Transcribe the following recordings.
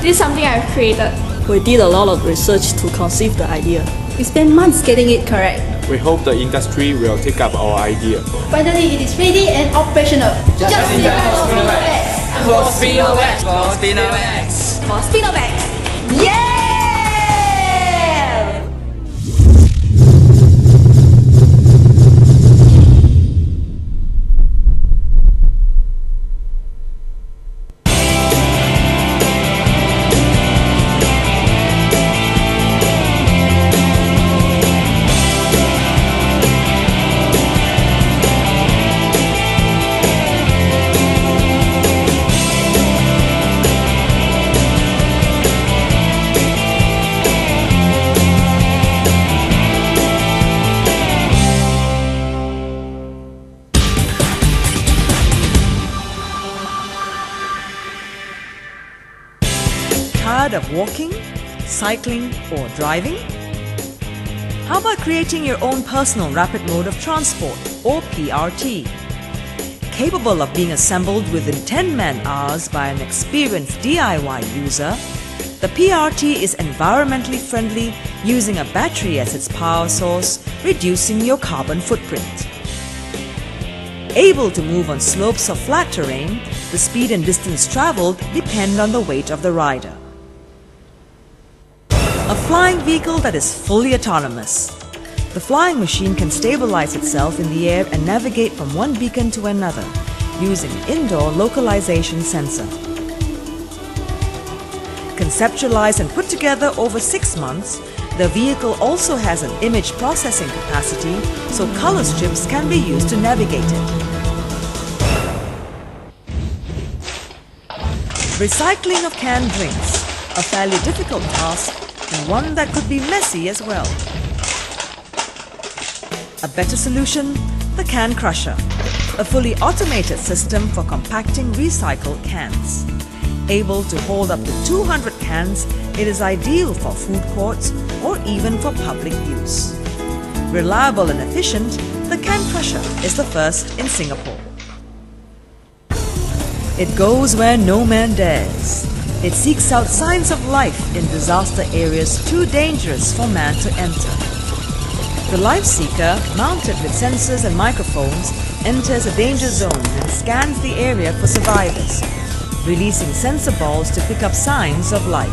This is something I've created. We did a lot of research to conceive the idea. We spent months getting it correct. We hope the industry will take up our idea. Finally, it is ready and operational. Just in time for Spinovax. For Spinovax. For Spinovax. Yeah! Tired of walking, cycling or driving? How about creating your own personal rapid mode of transport or PRT? Capable of being assembled within 10 man-hours by an experienced DIY user, the PRT is environmentally friendly using a battery as its power source, reducing your carbon footprint. Able to move on slopes or flat terrain, the speed and distance traveled depend on the weight of the rider. A flying vehicle that is fully autonomous. The flying machine can stabilize itself in the air and navigate from one beacon to another using indoor localization sensor. Conceptualized and put together over 6 months, the vehicle also has an image processing capacity, so color strips can be used to navigate it. Recycling of canned drinks, a fairly difficult task and one that could be messy as well. A better solution, the can crusher, a fully automated system for compacting recycled cans. Able to hold up to 200 cans, it is ideal for food courts or even for public use. Reliable and efficient, the can crusher is the first in Singapore. It goes where no man dares. It seeks out signs of life in disaster areas too dangerous for man to enter. The life seeker, mounted with sensors and microphones, enters a danger zone and scans the area for survivors, releasing sensor balls to pick up signs of life.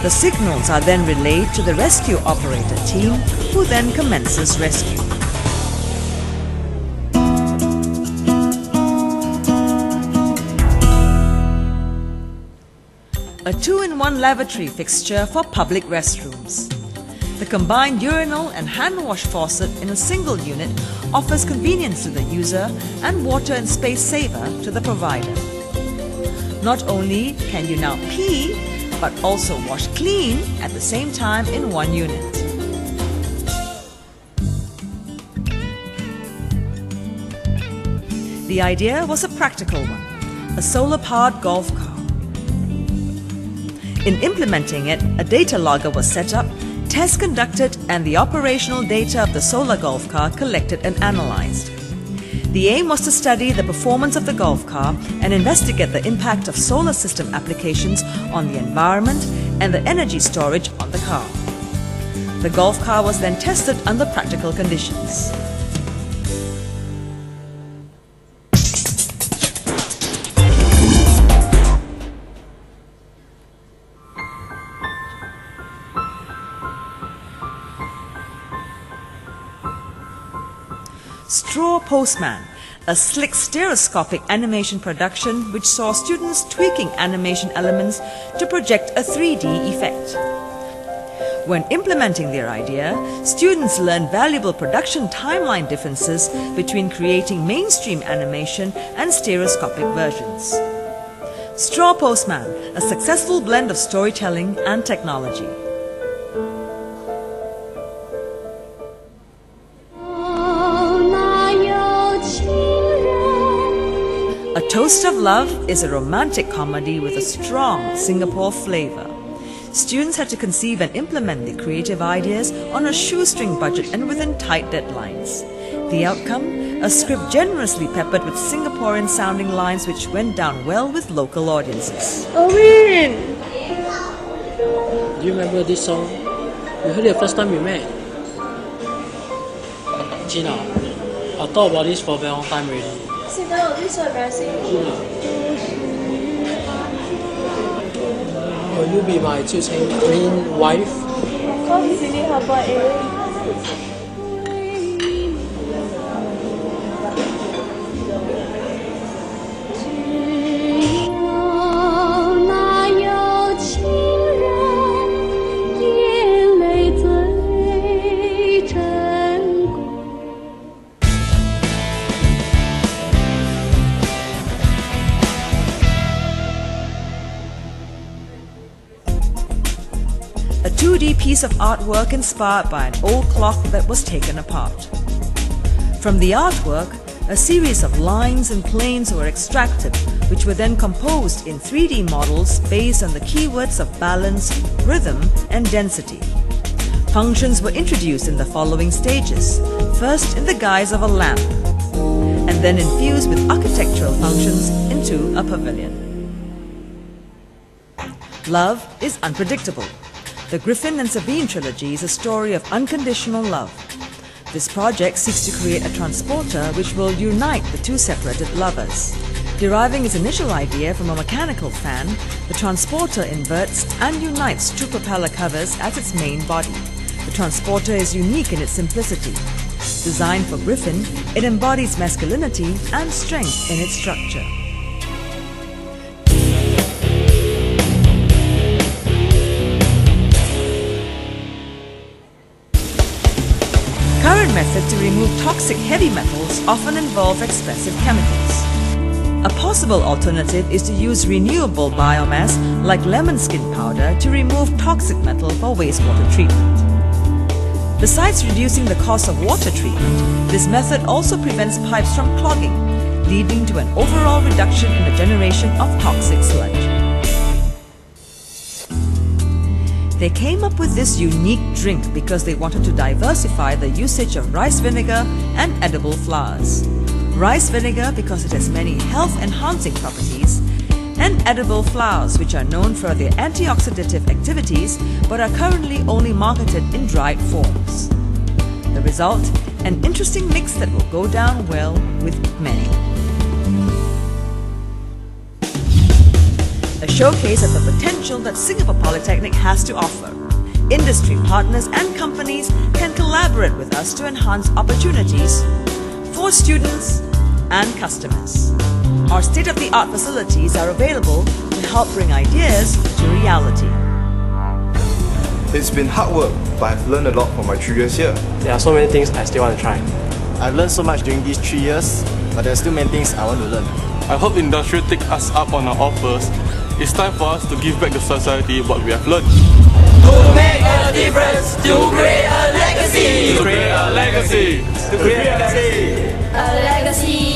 The signals are then relayed to the rescue operator team, who then commences rescue. A 2-in-1 lavatory fixture for public restrooms. The combined urinal and hand wash faucet in a single unit offers convenience to the user and water and space saver to the provider. Not only can you now pee, but also wash clean at the same time in one unit. The idea was a practical one, a solar-powered golf car. In implementing it, a data logger was set up, tests conducted, and the operational data of the solar golf car collected and analyzed. The aim was to study the performance of the golf car and investigate the impact of solar system applications on the environment and the energy storage on the car. The golf car was then tested under practical conditions. Straw Postman, a slick stereoscopic animation production which saw students tweaking animation elements to project a 3D effect. When implementing their idea, students learned valuable production timeline differences between creating mainstream animation and stereoscopic versions. Straw Postman, a successful blend of storytelling and technology. A Toast of Love is a romantic comedy with a strong Singapore flavor. Students had to conceive and implement their creative ideas on a shoestring budget and within tight deadlines. The outcome? A script generously peppered with Singaporean-sounding lines which went down well with local audiences. Owen! do you remember this song? We heard it the first time we met. Gina, I thought about this for a very long time already. No, this is so embarrassing. Gina, will you be my 就情 clean wife? Of course, it's really her birthday. A 2D piece of artwork inspired by an old clock that was taken apart. From the artwork, a series of lines and planes were extracted, which were then composed in 3D models based on the keywords of balance, rhythm, and density. Functions were introduced in the following stages, first in the guise of a lamp, and then infused with architectural functions into a pavilion. Love is unpredictable. The Griffin and Sabine trilogy is a story of unconditional love. This project seeks to create a transporter which will unite the two separated lovers. Deriving its initial idea from a mechanical fan, the transporter inverts and unites two propeller covers as its main body. The transporter is unique in its simplicity. Designed for Griffin, it embodies masculinity and strength in its structure. Current methods to remove toxic heavy metals often involve expensive chemicals. A possible alternative is to use renewable biomass like lemon skin powder to remove toxic metal for wastewater treatment. Besides reducing the cost of water treatment, this method also prevents pipes from clogging, leading to an overall reduction in the generation of toxic sludge. They came up with this unique drink because they wanted to diversify the usage of rice vinegar and edible flowers. Rice vinegar because it has many health-enhancing properties, and edible flowers which are known for their antioxidative activities but are currently only marketed in dried forms. The result, an interesting mix that will go down well with many. A showcase of the potential that Singapore Polytechnic has to offer. Industry partners and companies can collaborate with us to enhance opportunities for students and customers. Our state-of-the-art facilities are available to help bring ideas to reality. It's been hard work, but I've learned a lot from my 3 years here. There are so many things I still want to try. I've learned so much during these 3 years, but there are still many things I want to learn. I hope industry take us up on our offers. It's time for us to give back to society what we have learned. To make a difference, to create a legacy. To create a legacy. To create a legacy. A legacy.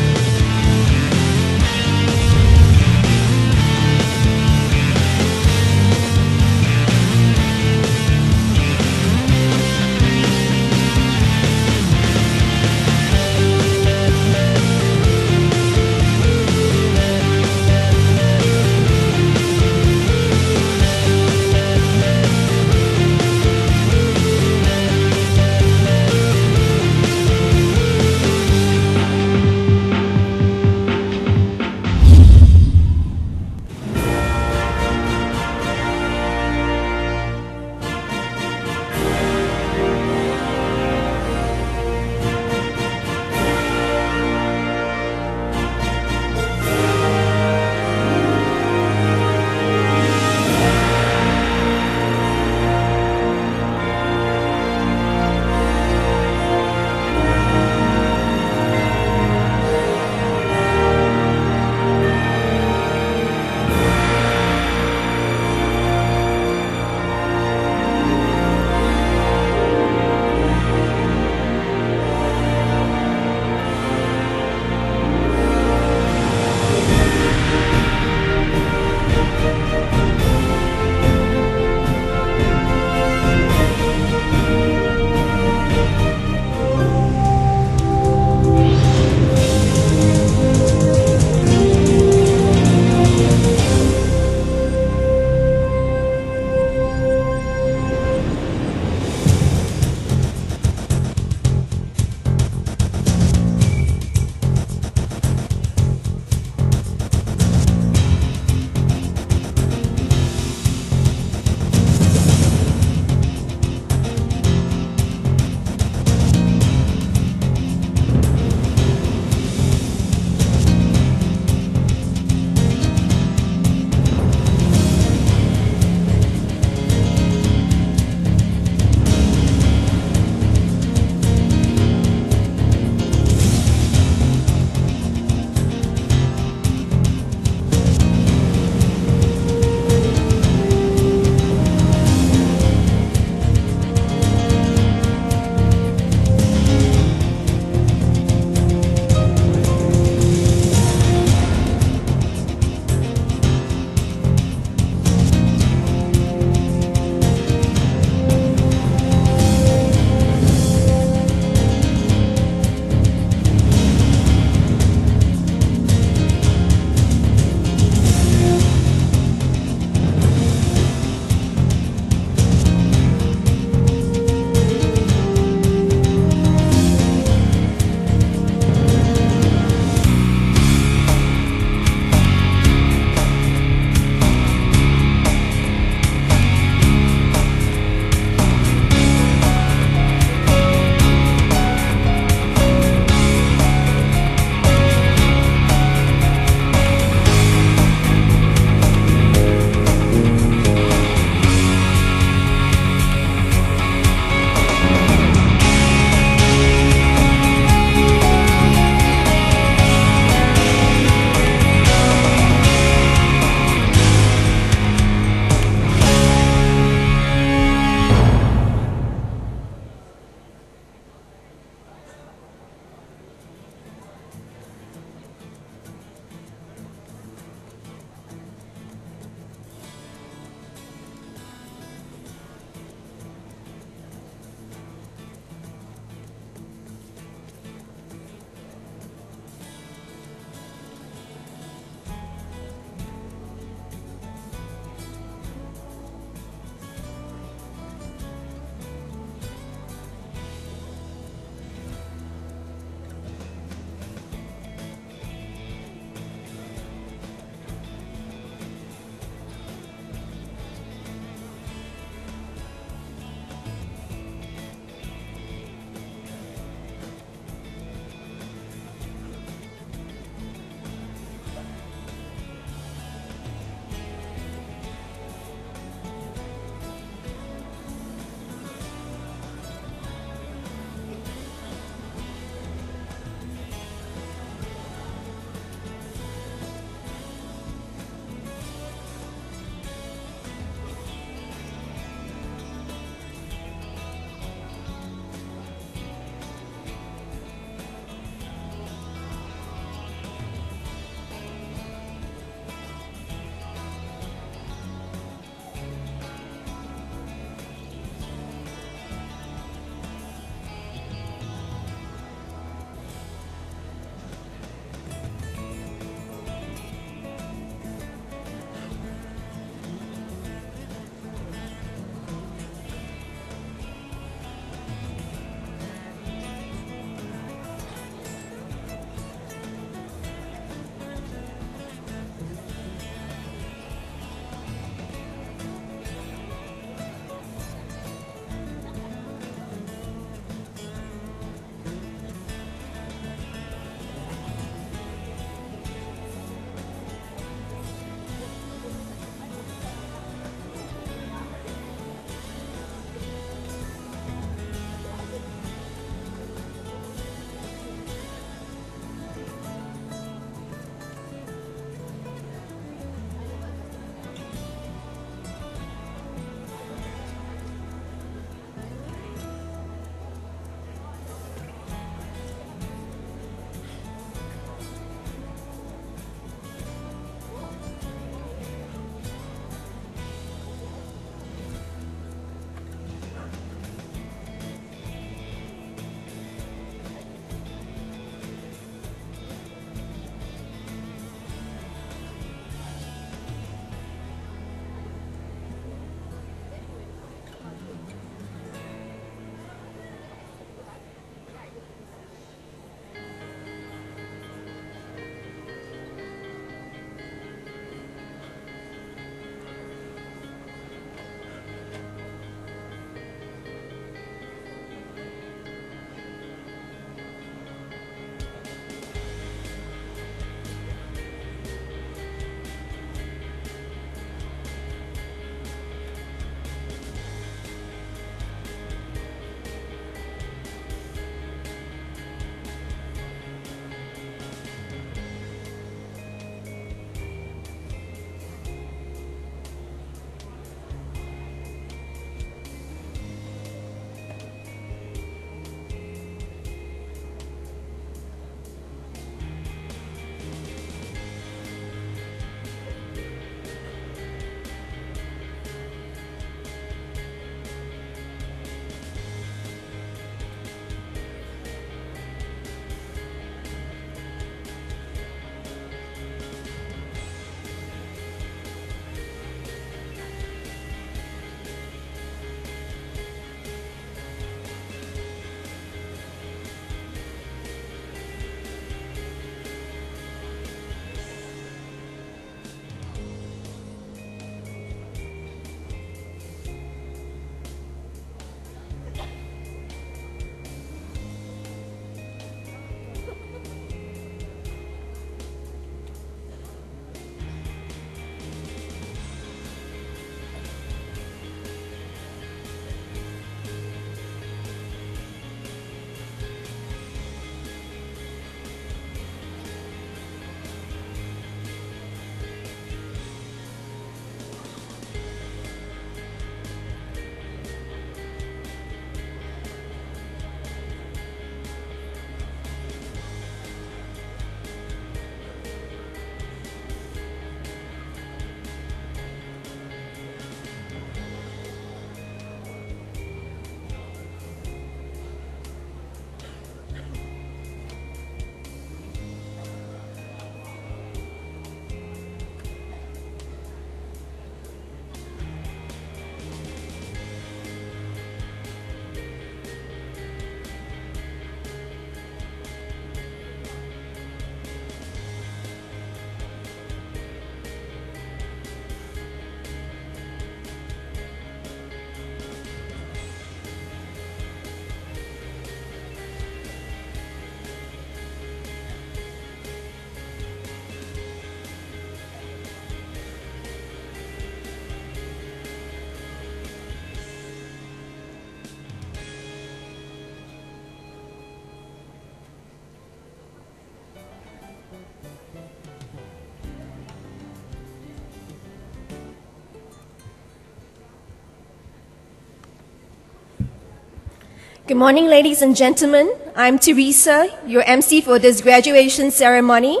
Good morning, ladies and gentlemen. I'm Teresa, your MC for this graduation ceremony.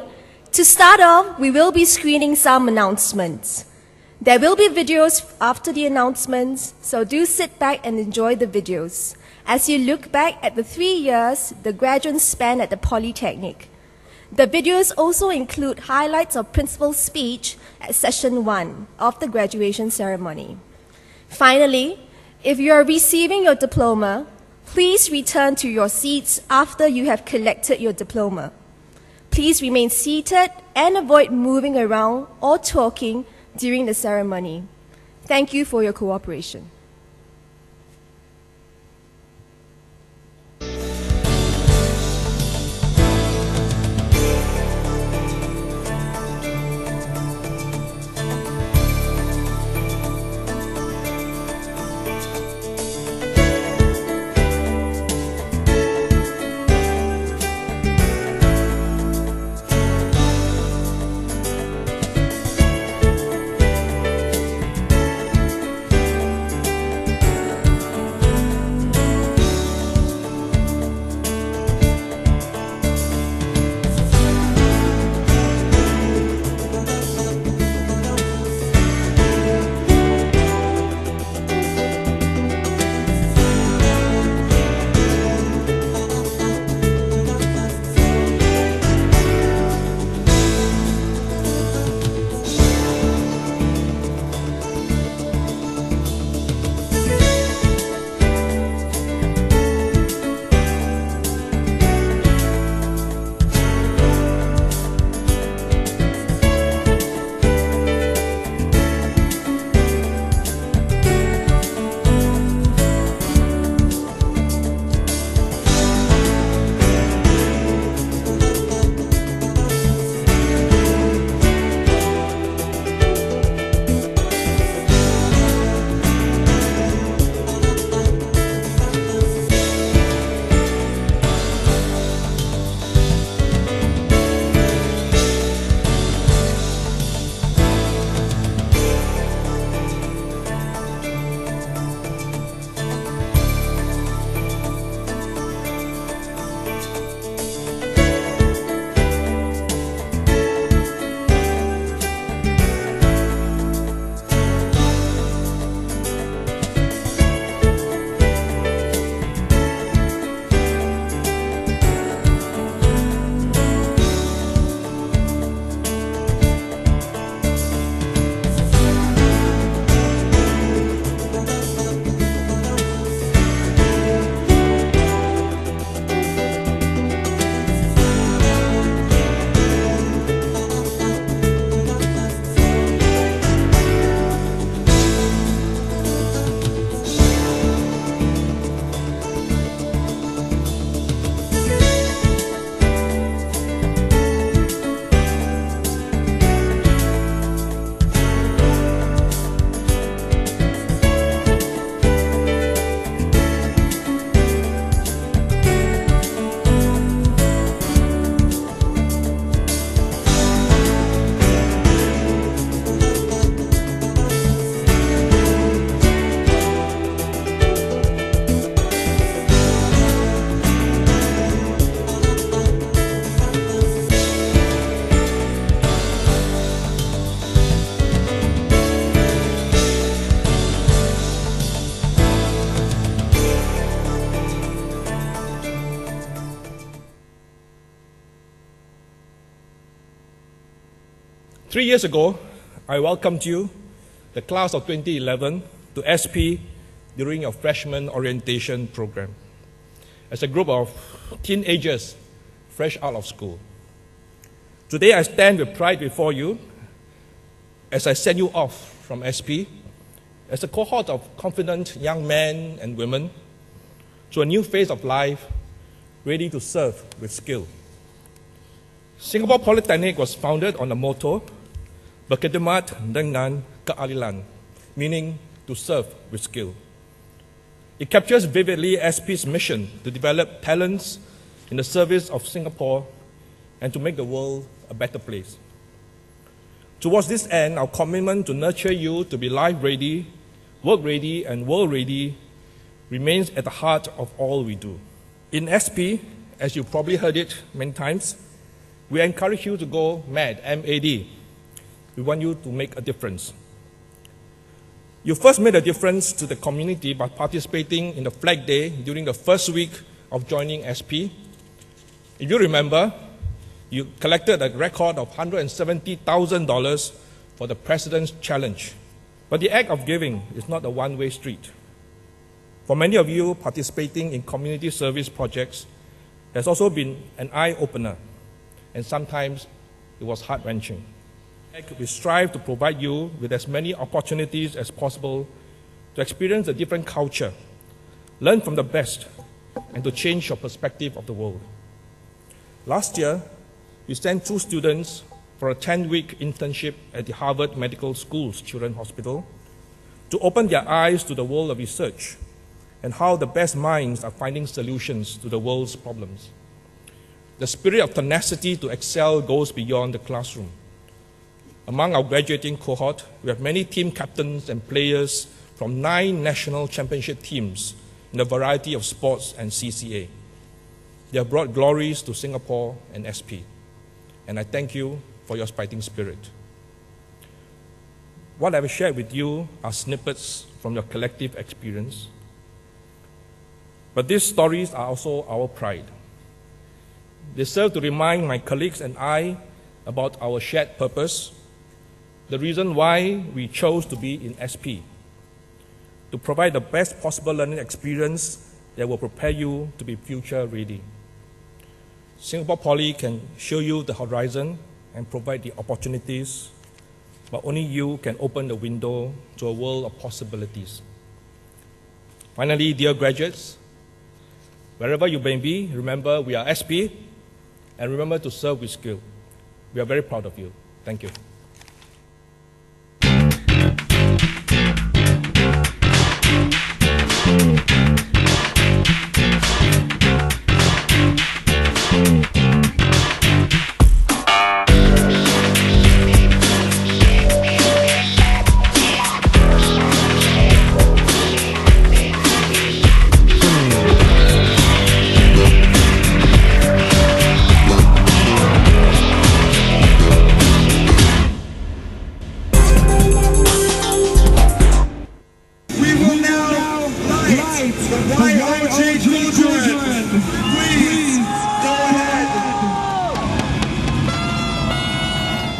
To start off, we will be screening some announcements. There will be videos after the announcements, so do sit back and enjoy the videos as you look back at the 3 years the graduates spent at the Polytechnic. The videos also include highlights of principal's speech at session 1 of the graduation ceremony. Finally, if you are receiving your diploma, please return to your seats after you have collected your diploma. Please remain seated and avoid moving around or talking during the ceremony. Thank you for your cooperation. Three years ago, I welcomed you, the class of 2011, to SP during your freshman orientation program, as a group of teenagers fresh out of school. Today I stand with pride before you as I send you off from SP as a cohort of confident young men and women to a new phase of life, ready to serve with skill. Singapore Polytechnic was founded on the motto, berkhidmat dengan keahlian, meaning to serve with skill. It captures vividly SP's mission to develop talents in the service of Singapore and to make the world a better place. Towards this end, our commitment to nurture you to be life-ready, work-ready, and world-ready remains at the heart of all we do. In SP, as you probably heard it many times, we encourage you to go MAD, M-A-D. We want you to make a difference. You first made a difference to the community by participating in the Flag Day during the first week of joining SP. If you remember, you collected a record of $170,000 for the President's Challenge. But the act of giving is not a one-way street. For many of you, participating in community service projects has also been an eye-opener, and sometimes it was heart-wrenching. We strive to provide you with as many opportunities as possible to experience a different culture, learn from the best, and to change your perspective of the world. Last year, we sent 2 students for a 10-week internship at the Harvard Medical School's Children's Hospital to open their eyes to the world of research and how the best minds are finding solutions to the world's problems. The spirit of tenacity to excel goes beyond the classroom. Among our graduating cohort, we have many team captains and players from 9 national championship teams in a variety of sports and CCA. They have brought glories to Singapore and SP, and I thank you for your fighting spirit. What I will share with you are snippets from your collective experience, but these stories are also our pride. They serve to remind my colleagues and I about our shared purpose, the reason why we chose to be in SP, to provide the best possible learning experience that will prepare you to be future ready. Singapore Poly can show you the horizon and provide the opportunities, but only you can open the window to a world of possibilities. Finally, dear graduates, wherever you may be, remember we are SP, and remember to serve with skill. We are very proud of you. Thank you.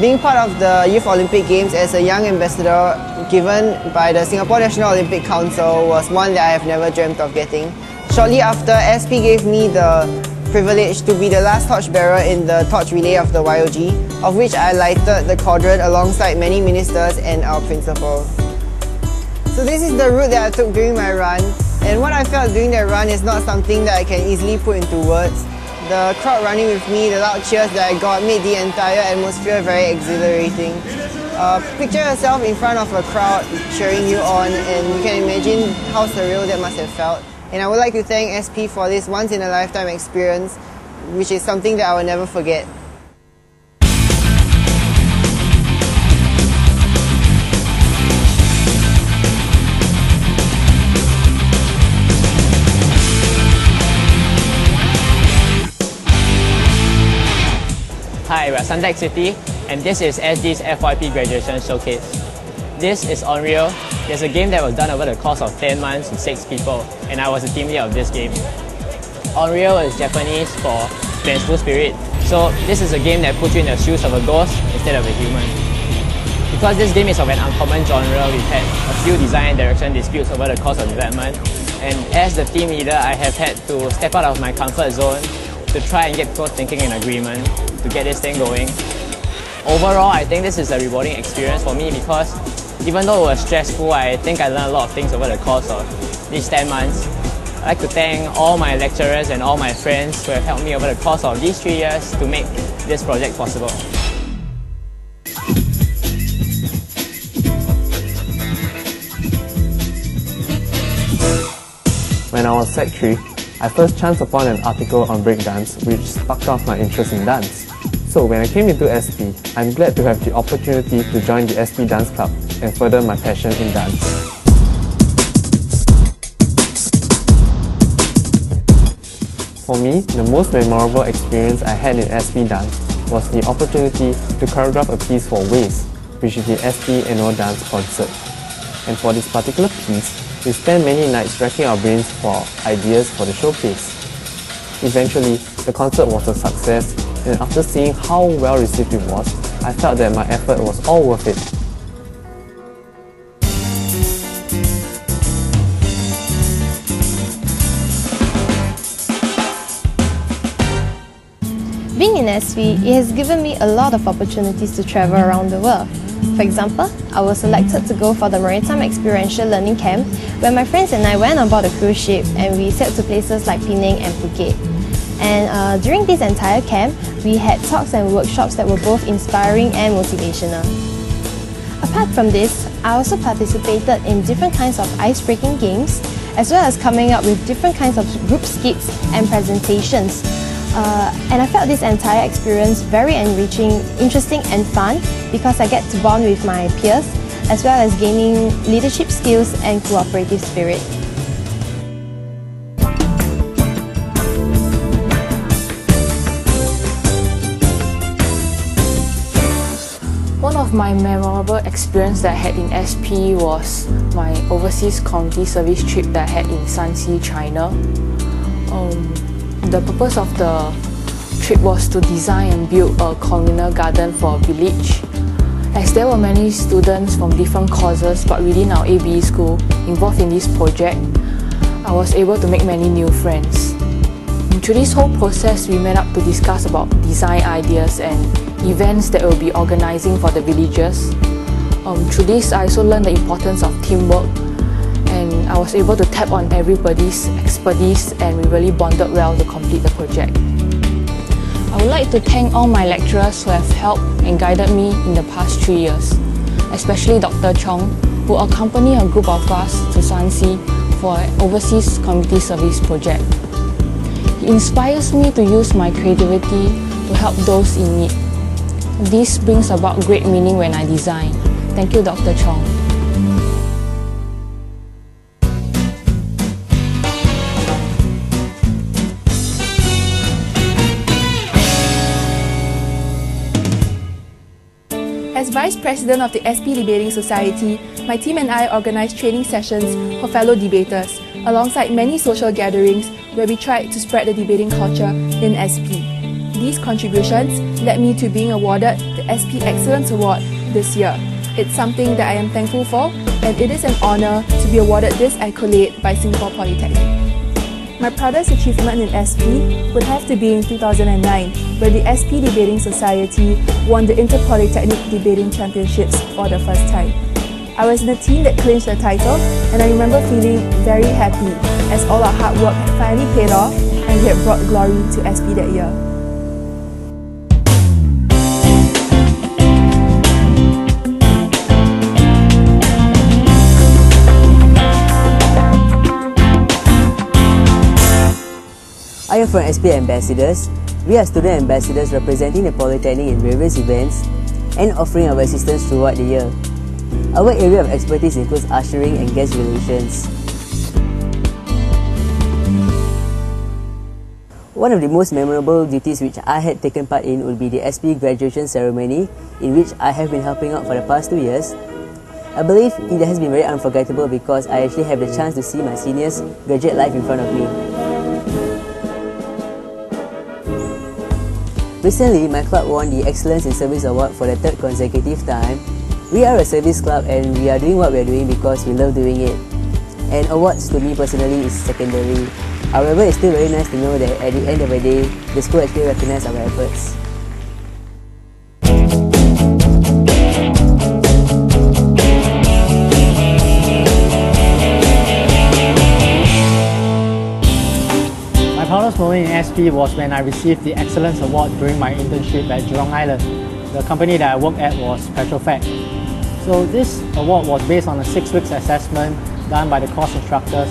Being part of the Youth Olympic Games as a young ambassador given by the Singapore National Olympic Council was one that I have never dreamt of getting. Shortly after, SP gave me the privilege to be the last torchbearer in the torch relay of the YOG, of which I lighted the quadrant alongside many ministers and our principal. So this is the route that I took during my run, and what I felt during that run is not something that I can easily put into words. The crowd running with me, the loud cheers that I got made the entire atmosphere very exhilarating. Picture yourself in front of a crowd cheering you on, and you can imagine how surreal that must have felt. And I would like to thank SP for this once-in-a-lifetime experience, which is something that I will never forget. Hi, we're Suntec City, and this is SD's FYP Graduation Showcase. This is Unreal. It's a game that was done over the course of 10 months with 6 people, and I was the team lead of this game. Unreal is Japanese for fanciful spirit, so this is a game that puts you in the shoes of a ghost instead of a human. Because this game is of an uncommon genre, we've had a few design and direction disputes over the course of development, and as the team leader, I have had to step out of my comfort zone to try and get people thinking in agreement to get this thing going. Overall, I think this is a rewarding experience for me because even though it was stressful, I think I learned a lot of things over the course of these 10 months. I'd like to thank all my lecturers and all my friends who have helped me over the course of these 3 years to make this project possible. When I was Sec 3, I first chanced upon an article on breakdance which sparked off my interest in dance. So when I came into SP, I'm glad to have the opportunity to join the SP Dance Club and further my passion in dance. For me, the most memorable experience I had in SP Dance was the opportunity to choreograph a piece for Waves, which is the SP annual dance concert. And for this particular piece, we spent many nights racking our brains for ideas for the showcase. Eventually, the concert was a success, and after seeing how well received it was, I felt that my effort was all worth it. Being in SV, it has given me a lot of opportunities to travel around the world. For example, I was selected to go for the Maritime Experiential Learning Camp, where my friends and I went on board a cruise ship and we sailed to places like Penang and Phuket. And during this entire camp, we had talks and workshops that were both inspiring and motivational. Apart from this, I also participated in different kinds of ice-breaking games, as well as coming up with different kinds of group skits and presentations. And I felt this entire experience very enriching, interesting and fun because I get to bond with my peers as well as gaining leadership skills and cooperative spirit. One of my memorable experiences that I had in SP was my overseas community service trip that I had in Shanxi, China. The purpose of the trip was to design and build a communal garden for a village. As there were many students from different courses but within our ABE school involved in this project, I was able to make many new friends. And through this whole process, we met up to discuss about design ideas and events that we'll be organising for the villagers. Through this, I also learned the importance of teamwork, and I was able to tap on everybody's expertise and we really bonded well to complete the project. I would like to thank all my lecturers who have helped and guided me in the past 3 years, especially Dr. Chong, who accompanied a group of us to Shanxi for an overseas community service project. He inspires me to use my creativity to help those in need. This brings about great meaning when I design. Thank you, Dr. Chong. As Vice President of the SP Debating Society, my team and I organised training sessions for fellow debaters, alongside many social gatherings where we tried to spread the debating culture in SP. These contributions led me to being awarded the SP Excellence Award this year. It's something that I am thankful for, and it is an honour to be awarded this accolade by Singapore Polytechnic. My proudest achievement in SP would have to be in 2009, where the SP Debating Society won the Inter-Polytechnic Debating Championships for the first time. I was in the team that clinched the title, and I remember feeling very happy as all our hard work had finally paid off and we had brought glory to SP that year. I am from SP Ambassadors. We are student ambassadors representing the Polytechnic in various events and offering our assistance throughout the year. Our area of expertise includes ushering and guest relations. One of the most memorable duties which I had taken part in would be the SP graduation ceremony, in which I have been helping out for the past 2 years. I believe it has been very unforgettable because I actually have the chance to see my seniors graduate life in front of me. Recently, my club won the Excellence in Service Award for the 3rd consecutive time. We are a service club and we are doing what we are doing because we love doing it. And awards to me personally is secondary. However, it's still very nice to know that at the end of the day, the school actually recognizes our efforts. My proudest moment in SP was when I received the Excellence Award during my internship at Jurong Island. The company that I worked at was Petrofac. So this award was based on a 6 weeks assessment done by the course instructors.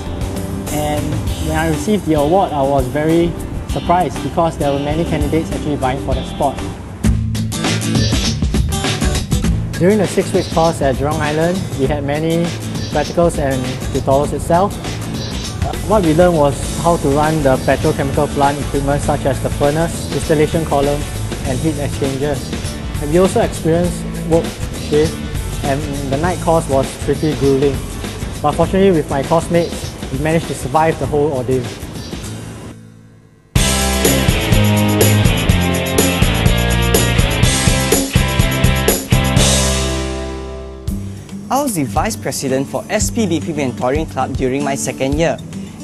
And when I received the award, I was very surprised because there were many candidates actually vying for the spot. During the 6 week course at Jurong Island, we had many practicals and tutorials itself. What we learned was how to run the petrochemical plant equipment such as the furnace, distillation column, and heat exchangers. And we also experienced work shift, and the night course was pretty grueling. But fortunately, with my course mates, we managed to survive the whole ordeal. I was the Vice President for SPBP Mentoring Club during my second year.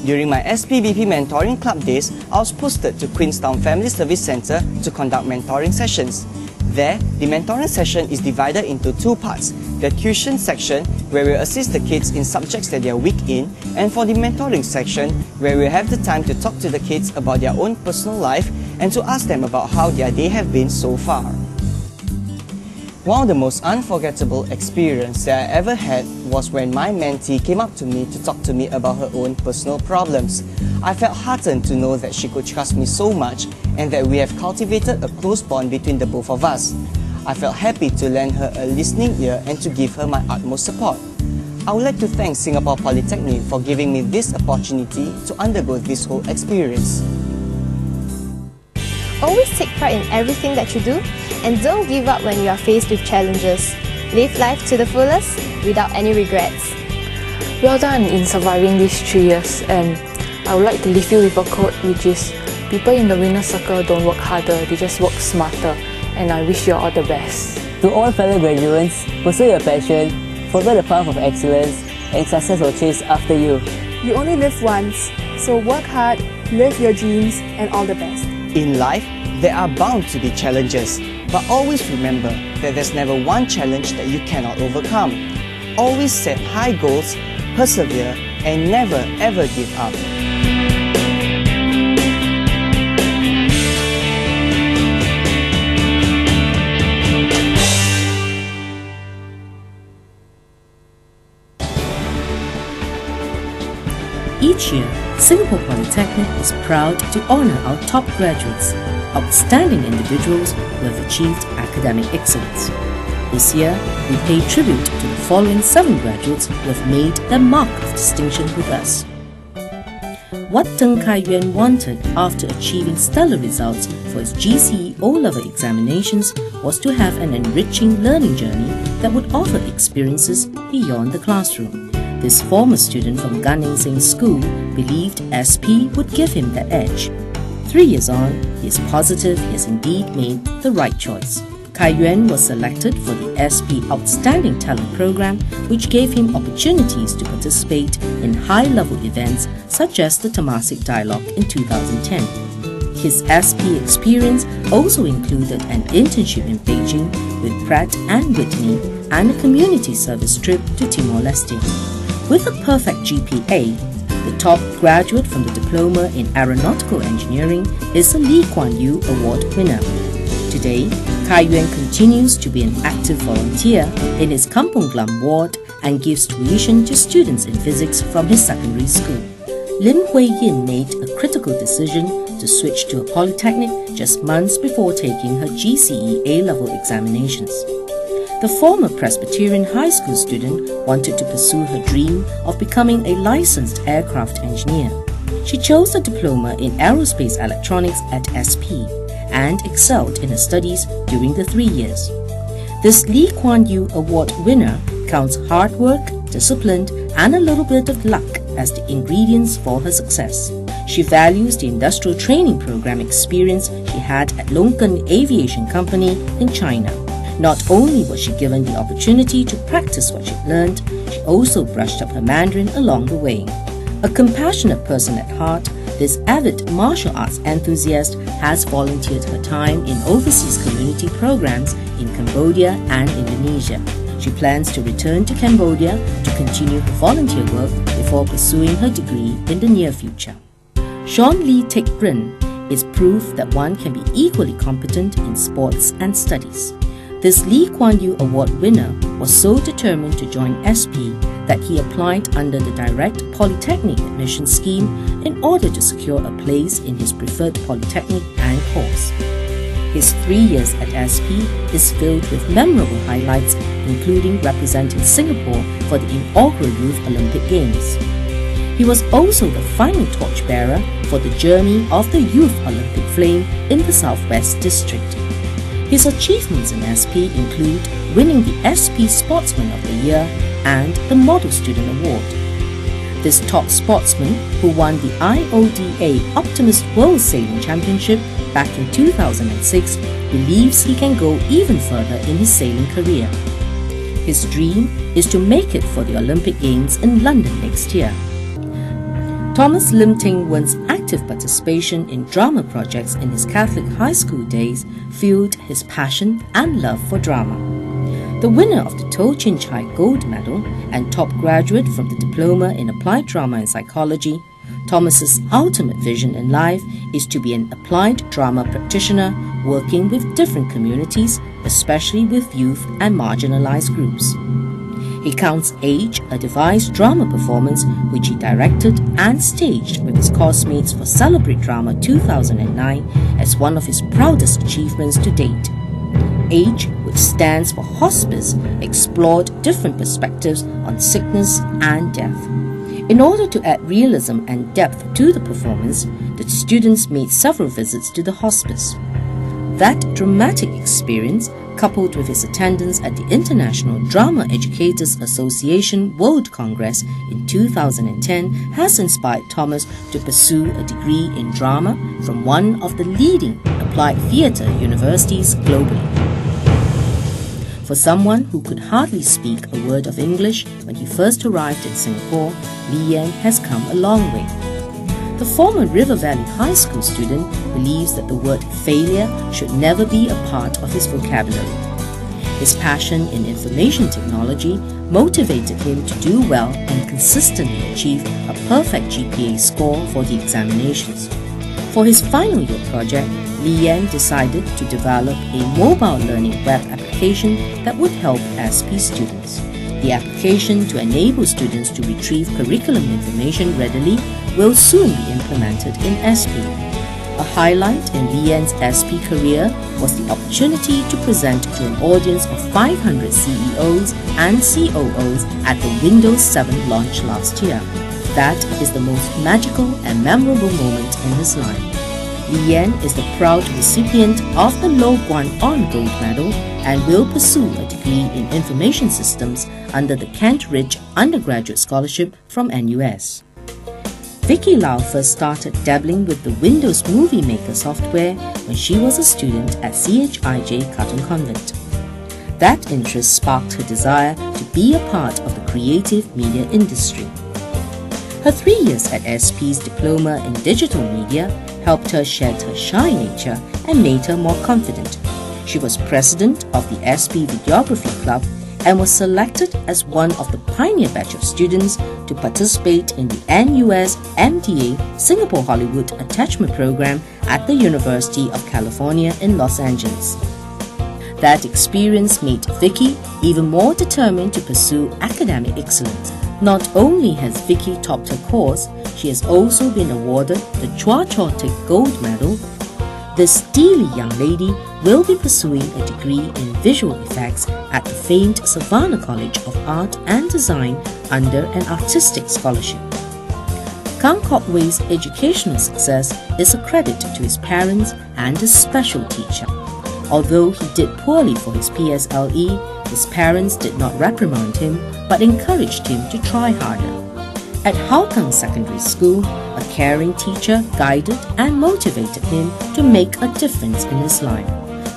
During my SPBP Mentoring Club days, I was posted to Queenstown Family Service Centre to conduct mentoring sessions. There, the mentoring session is divided into two parts: the tuition section, where we assist the kids in subjects that they are weak in, and for the mentoring section, where we have the time to talk to the kids about their own personal life and to ask them about how their day have been so far. One of the most unforgettable experiences that I ever had was when my mentee came up to me to talk to me about her own personal problems. I felt heartened to know that she could trust me so much and that we have cultivated a close bond between the both of us. I felt happy to lend her a listening ear and to give her my utmost support. I would like to thank Singapore Polytechnic for giving me this opportunity to undergo this whole experience. Always take pride in everything that you do and don't give up when you are faced with challenges. Live life to the fullest without any regrets. Well done in surviving these 3 years, and I would like to leave you with a quote, which is, people in the winner's circle don't work harder, they just work smarter, and I wish you all the best. To all fellow graduates, pursue your passion, follow the path of excellence, and success will chase after you. You only live once, so work hard, live your dreams, and all the best. In life, there are bound to be challenges, but always remember that there's never one challenge that you cannot overcome. Always set high goals, persevere, and never ever give up. Each year, Singapore Polytechnic is proud to honour our top graduates, outstanding individuals who have achieved academic excellence. This year, we pay tribute to the following 7 graduates who have made their mark of distinction with us. What Deng Kai-yuan wanted after achieving stellar results for his GCE O-level examinations was to have an enriching learning journey that would offer experiences beyond the classroom. This former student from Gan Ning Seng School believed SP would give him that edge. 3 years on, he is positive he has indeed made the right choice. Kai-yuan was selected for the SP Outstanding Talent Program, which gave him opportunities to participate in high-level events such as the Temasek Dialogue in 2010. His SP experience also included an internship in Beijing with Pratt and Whitney and a community service trip to Timor-Leste. With a perfect GPA, the top graduate from the Diploma in Aeronautical Engineering is the Lee Kuan Yew Award winner. Today, Kai-yuan continues to be an active volunteer in his Kampung Glam ward and gives tuition to students in physics from his secondary school. Lim Hui-yin made a critical decision to switch to a polytechnic just months before taking her GCE A-level examinations. The former Presbyterian high school student wanted to pursue her dream of becoming a licensed aircraft engineer. She chose a diploma in aerospace electronics at SP and excelled in her studies during the 3 years. This Lee Kuan Yew Award winner counts hard work, discipline, and a little bit of luck as the ingredients for her success. She values the industrial training program experience she had at Longgen Aviation Company in China. Not only was she given the opportunity to practice what she'd learned, she also brushed up her Mandarin along the way. A compassionate person at heart, this avid martial arts enthusiast has volunteered her time in overseas community programs in Cambodia and Indonesia. She plans to return to Cambodia to continue her volunteer work before pursuing her degree in the near future. Sean Lee Teck Brin is proof that one can be equally competent in sports and studies. This Lee Kuan Yew Award winner was so determined to join SP that he applied under the direct Polytechnic admission scheme in order to secure a place in his preferred Polytechnic and course. His 3 years at SP is filled with memorable highlights, including representing Singapore for the inaugural Youth Olympic Games. He was also the final torchbearer for the journey of the Youth Olympic Flame in the Southwest District. His achievements in SP include winning the SP Sportsman of the Year and the Model Student Award. This top sportsman, who won the IODA Optimist World Sailing Championship back in 2006, believes he can go even further in his sailing career. His dream is to make it for the Olympic Games in London next year. Thomas Lim Ting Wen's active participation in drama projects in his Catholic high school days fueled his passion and love for drama. The winner of the To Chin Chai Gold Medal and top graduate from the Diploma in Applied Drama and Psychology, Thomas's ultimate vision in life is to be an applied drama practitioner working with different communities, especially with youth and marginalized groups. He counts Age, a devised drama performance which he directed and staged with his classmates for Celebrate Drama 2009 as one of his proudest achievements to date. Age, which stands for Hospice, explored different perspectives on sickness and death. In order to add realism and depth to the performance, the students made several visits to the hospice. That dramatic experience, coupled with his attendance at the International Drama Educators Association World Congress in 2010, has inspired Thomas to pursue a degree in drama from one of the leading applied theatre universities globally. For someone who could hardly speak a word of English when he first arrived in Singapore, Lee Yan has come a long way. The former River Valley High School student believes that the word failure should never be a part of his vocabulary. His passion in information technology motivated him to do well and consistently achieve a perfect GPA score for the examinations. For his final year project, Lee Yan decided to develop a mobile learning web application that would help SP students. The application to enable students to retrieve curriculum information readily will soon be implemented in SP. A highlight in Lee Yan's SP career was the opportunity to present to an audience of 500 CEOs and COOs at the Windows 7 launch last year. That is the most magical and memorable moment in his life. Lee Yan is the proud recipient of the Lo Guan On Gold Medal and will pursue a degree in Information Systems under the Kent Ridge Undergraduate Scholarship from NUS. Vicky Lau first started dabbling with the Windows Movie Maker software when she was a student at CHIJ Carlton Convent. That interest sparked her desire to be a part of the creative media industry. Her 3 years at SP's Diploma in Digital Media helped her shed her shy nature and made her more confident. She was president of the SP Videography Club and was selected as one of the pioneer batch of students to participate in the NUS MDA Singapore Hollywood Attachment Program at the University of California in Los Angeles. That experience made Vicky even more determined to pursue academic excellence. Not only has Vicky topped her course, she has also been awarded the Chua Chor Tik Gold Medal. This steely young lady will be pursuing a degree in visual effects at the famed Savannah College of Art and Design under an artistic scholarship. Kang Kok Wei's educational success is a credit to his parents and his special teacher. Although he did poorly for his PSLE, his parents did not reprimand him but encouraged him to try harder. At Hougang Secondary School, a caring teacher guided and motivated him to make a difference in his life.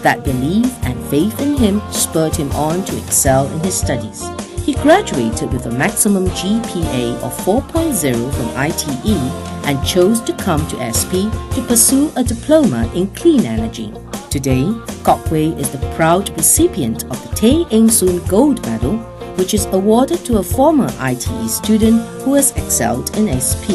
That belief and faith in him spurred him on to excel in his studies. He graduated with a maximum GPA of 4.0 from ITE and chose to come to SP to pursue a diploma in clean energy. Today, Kok Wei is the proud recipient of the Tay Eng Soon Gold Medal, which is awarded to a former ITE student who has excelled in SP.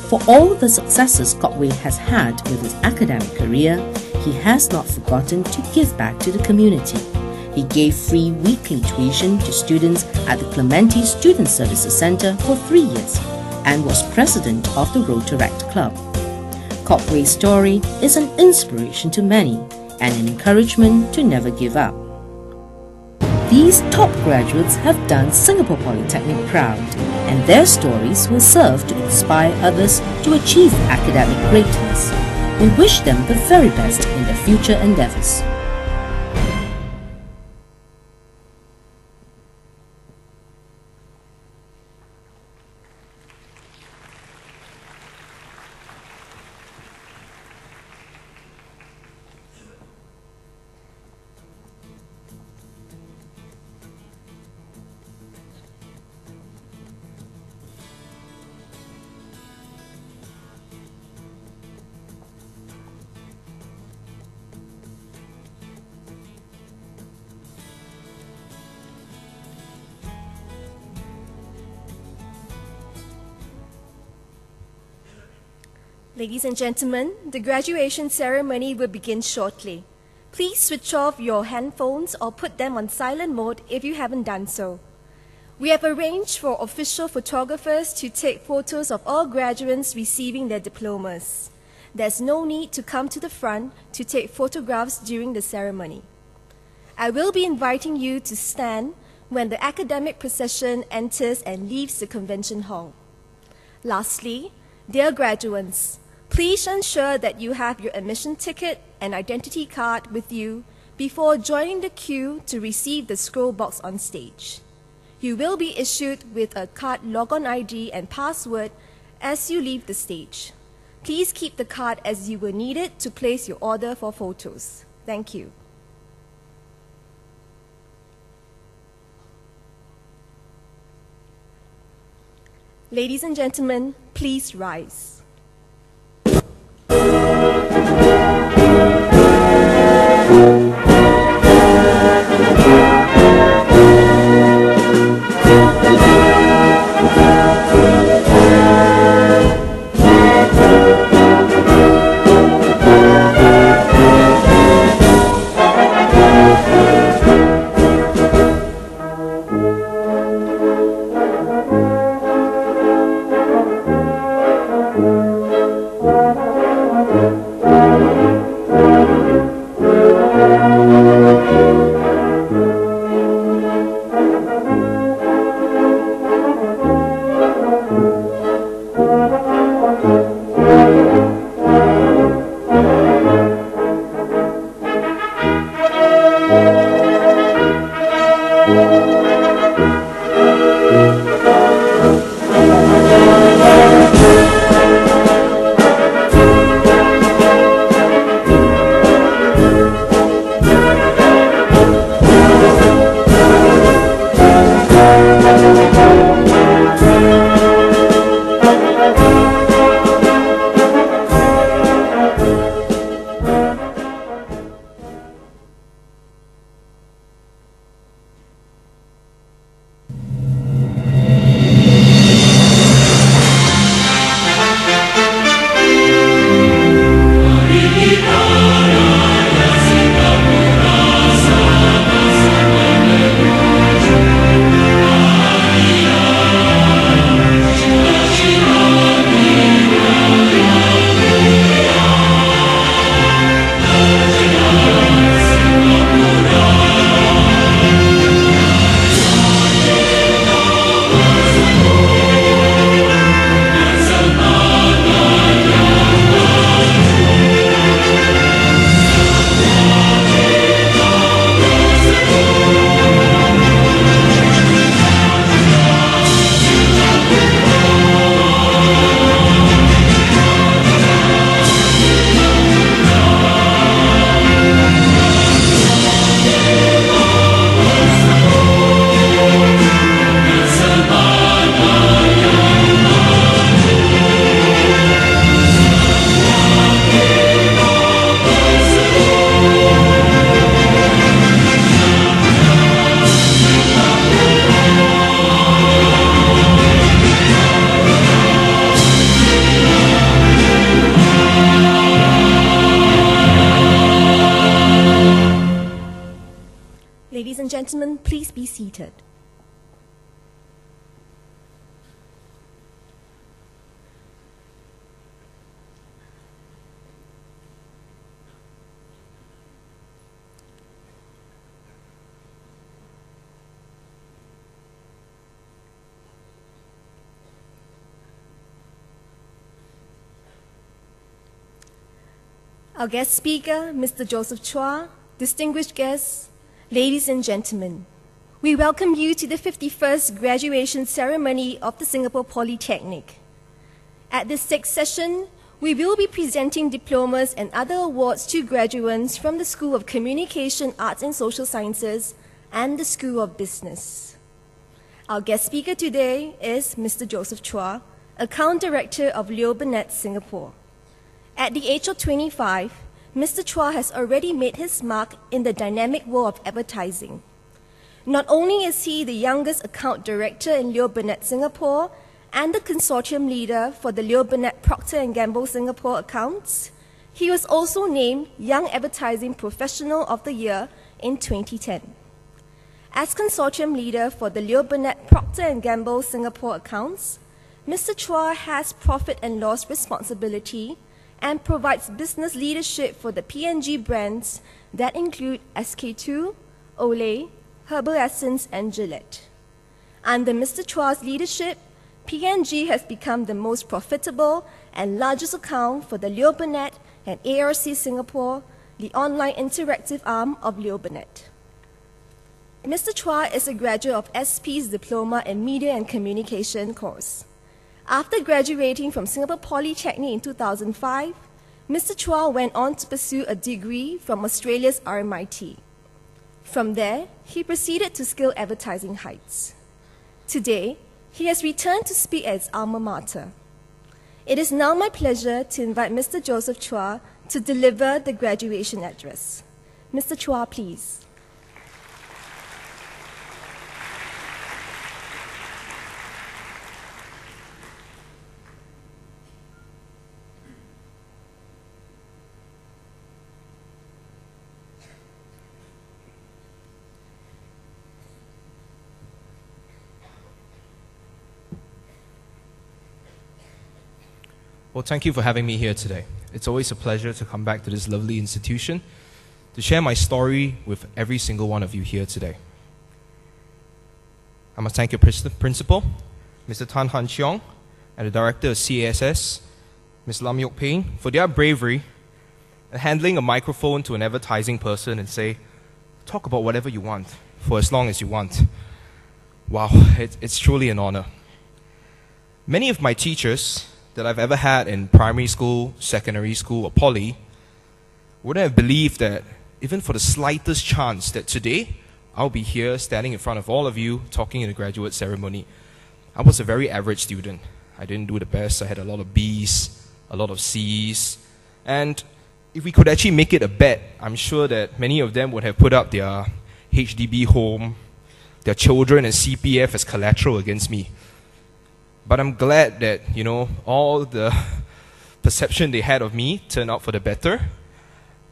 For all the successes Kok Wei has had with his academic career, he has not forgotten to give back to the community. He gave free weekly tuition to students at the Clementi Student Services Center for 3 years and was president of the Rotaract Club. Kok Wei's story is an inspiration to many and an encouragement to never give up. These top graduates have done Singapore Polytechnic proud, and their stories will serve to inspire others to achieve academic greatness. We wish them the very best in their future endeavours. Ladies and gentlemen, the graduation ceremony will begin shortly. Please switch off your handphones or put them on silent mode if you haven't done so. We have arranged for official photographers to take photos of all graduates receiving their diplomas. There's no need to come to the front to take photographs during the ceremony. I will be inviting you to stand when the academic procession enters and leaves the convention hall. Lastly, dear graduates, please ensure that you have your admission ticket and identity card with you before joining the queue to receive the scroll box on stage. You will be issued with a card logon ID and password as you leave the stage. Please keep the card as you will need it to place your order for photos. Thank you. Ladies and gentlemen, please rise. Ladies and gentlemen, please be seated. Our guest speaker, Mr. Joseph Chua, distinguished guests, ladies and gentlemen, we welcome you to the 51st graduation ceremony of the Singapore Polytechnic. At this sixth session, we will be presenting diplomas and other awards to graduates from the School of Communication, Arts and Social Sciences and the School of Business. Our guest speaker today is Mr. Joseph Chua, Account Director of Leo Burnett, Singapore. At the age of 25, Mr. Chua has already made his mark in the dynamic world of advertising. Not only is he the youngest account director in Leo Burnett, Singapore, and the consortium leader for the Leo Burnett Procter & Gamble Singapore accounts, he was also named Young Advertising Professional of the Year in 2010. As consortium leader for the Leo Burnett Procter & Gamble Singapore accounts, Mr. Chua has profit and loss responsibility and provides business leadership for the P&G brands that include SK2, Olay, Herbal Essence, and Gillette. Under Mr. Chua's leadership, P&G has become the most profitable and largest account for the Leo Burnett and ARC Singapore, the online interactive arm of Leo Burnett. Mr. Chua is a graduate of SP's Diploma in Media and Communication course. After graduating from Singapore Polytechnic in 2005, Mr. Chua went on to pursue a degree from Australia's RMIT. From there, he proceeded to scale advertising heights. Today, he has returned to speak at his alma mater. It is now my pleasure to invite Mr. Joseph Chua to deliver the graduation address. Mr. Chua, please. Well, thank you for having me here today. It's always a pleasure to come back to this lovely institution to share my story with every single one of you here today. I must thank your principal, Mr. Tan Han Cheong, and the director of CASS, Ms. Lam Yok Ping, for their bravery in handling a microphone to an advertising person and say, talk about whatever you want, for as long as you want. Wow, it's truly an honor. Many of my teachers that I've ever had in primary school, secondary school, or poly wouldn't have believed that even for the slightest chance that today I'll be here standing in front of all of you talking in a graduate ceremony. I was a very average student. I didn't do the best. I had a lot of B's, a lot of C's, and if we could actually make it a bet, I'm sure that many of them would have put up their HDB home, their children and CPF as collateral against me. But I'm glad that, all the perception they had of me turned out for the better.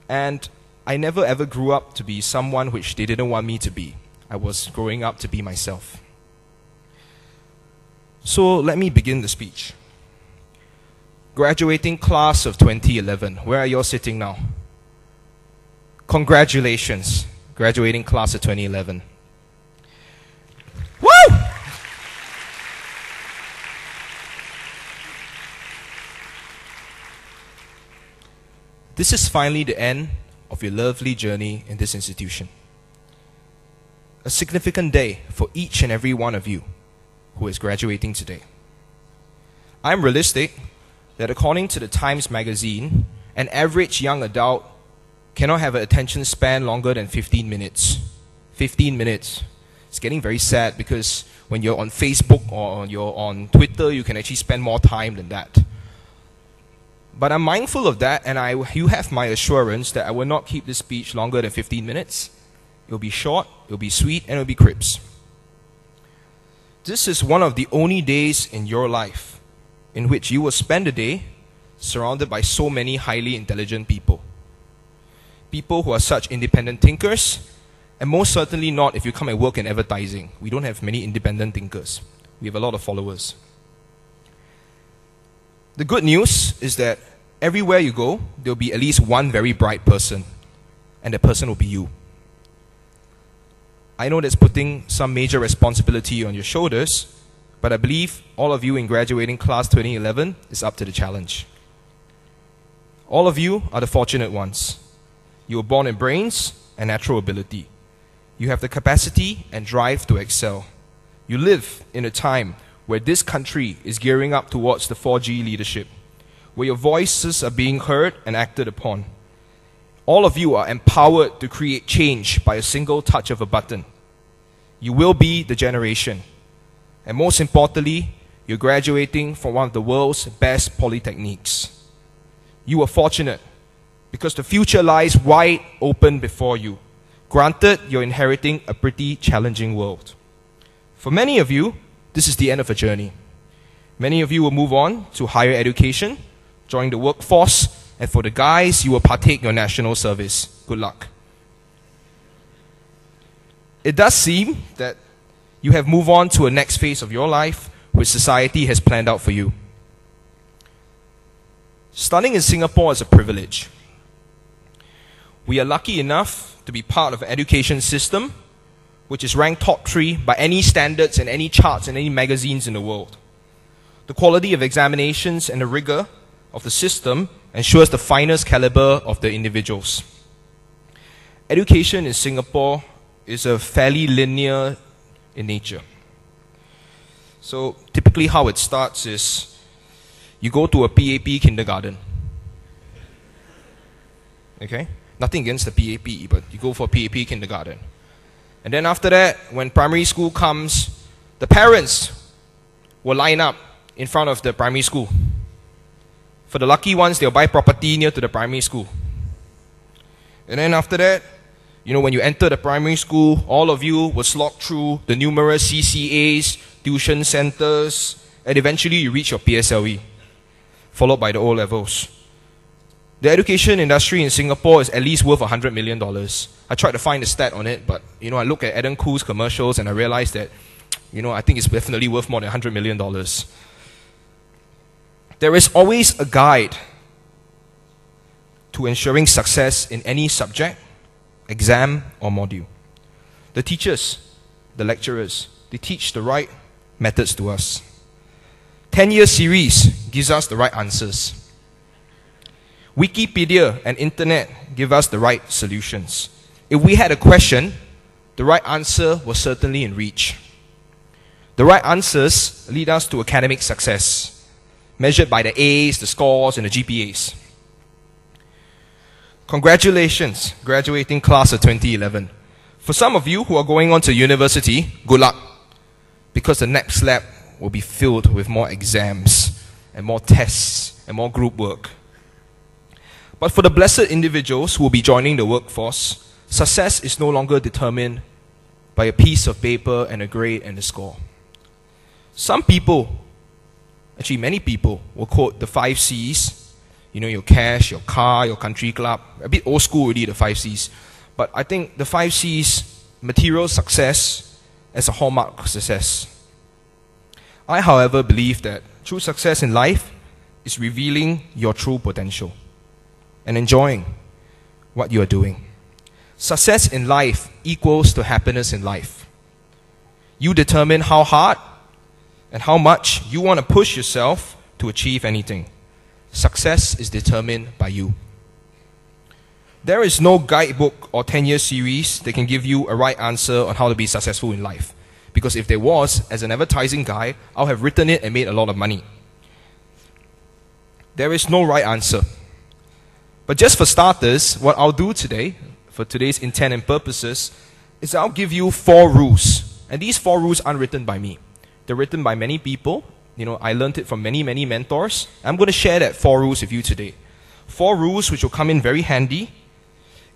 And I never ever grew up to be someone which they didn't want me to be. I was growing up to be myself. So let me begin the speech. Graduating class of 2011. Where are you all sitting now? Congratulations, graduating class of 2011. Woo! This is finally the end of your lovely journey in this institution. A significant day for each and every one of you who is graduating today. I'm realistic that according to the Times magazine, an average young adult cannot have an attention span longer than 15 minutes. 15 minutes. It's getting very sad because when you're on Facebook or you're on Twitter, you can actually spend more time than that. But I'm mindful of that, and you have my assurance that I will not keep this speech longer than 15 minutes. It'll be short, it'll be sweet, and it'll be crisp. This is one of the only days in your life in which you will spend a day surrounded by so many highly intelligent people. People who are such independent thinkers, and most certainly not if you come and work in advertising. We don't have many independent thinkers. We have a lot of followers. The good news is that everywhere you go, there'll be at least one very bright person, and that person will be you. I know that's putting some major responsibility on your shoulders, but I believe all of you in graduating class 2011 is up to the challenge. All of you are the fortunate ones. You were born with brains and natural ability. You have the capacity and drive to excel. You live in a time where this country is gearing up towards the 4G leadership, where your voices are being heard and acted upon. All of you are empowered to create change by a single touch of a button. You will be the generation. And most importantly, you're graduating from one of the world's best polytechnics. You are fortunate because the future lies wide open before you. Granted, you're inheriting a pretty challenging world. For many of you, this is the end of a journey. Many of you will move on to higher education, join the workforce, and for the guys, you will partake in your national service. Good luck. It does seem that you have moved on to a next phase of your life which society has planned out for you. Studying in Singapore is a privilege. We are lucky enough to be part of an education system which is ranked top 3 by any standards and any charts and any magazines in the world. The quality of examinations and the rigor of the system ensures the finest caliber of the individuals. Education in Singapore is a fairly linear in nature. So typically how it starts is you go to a PAP kindergarten. Okay? Nothing against the PAP, but you go for PAP kindergarten. And then after that, when primary school comes, the parents will line up in front of the primary school. For the lucky ones, they'll buy property near to the primary school. And then after that, you know, when you enter the primary school, all of you will slog through the numerous CCAs, tuition centers, and eventually you reach your PSLE, followed by the O-levels. The education industry in Singapore is at least worth $100 million. I tried to find a stat on it, but you know, I look at Eden Khoo's commercials and I realized that, you know, I think it's definitely worth more than $100 million. There is always a guide to ensuring success in any subject, exam, or module. The teachers, the lecturers, they teach the right methods to us. 10-year series gives us the right answers. Wikipedia and internet give us the right solutions. If we had a question, the right answer was certainly in reach. The right answers lead us to academic success, measured by the A's, the scores, and the GPAs. Congratulations, graduating class of 2011. For some of you who are going on to university, good luck, because the next lab will be filled with more exams and more tests and more group work. But for the blessed individuals who will be joining the workforce, success is no longer determined by a piece of paper and a grade and a score. Some people, actually many people, will quote the 5 C's, you know, your cash, your car, your country club. A bit old school already, the 5 C's. But I think the 5 C's, material success, as a hallmark of success. I, however, believe that true success in life is revealing your true potential and enjoying what you are doing. Success in life equals to happiness in life. You determine how hard and how much you want to push yourself to achieve anything. Success is determined by you. There is no guidebook or 10-year series that can give you a right answer on how to be successful in life. Because if there was, as an advertising guy, I'll have written it and made a lot of money. There is no right answer. But just for starters, what I'll do today, for today's intent and purposes, is I'll give you 4 rules. And these 4 rules aren't written by me. They're written by many people. You know, I learned it from many, many mentors. I'm going to share that 4 rules with you today. 4 rules which will come in very handy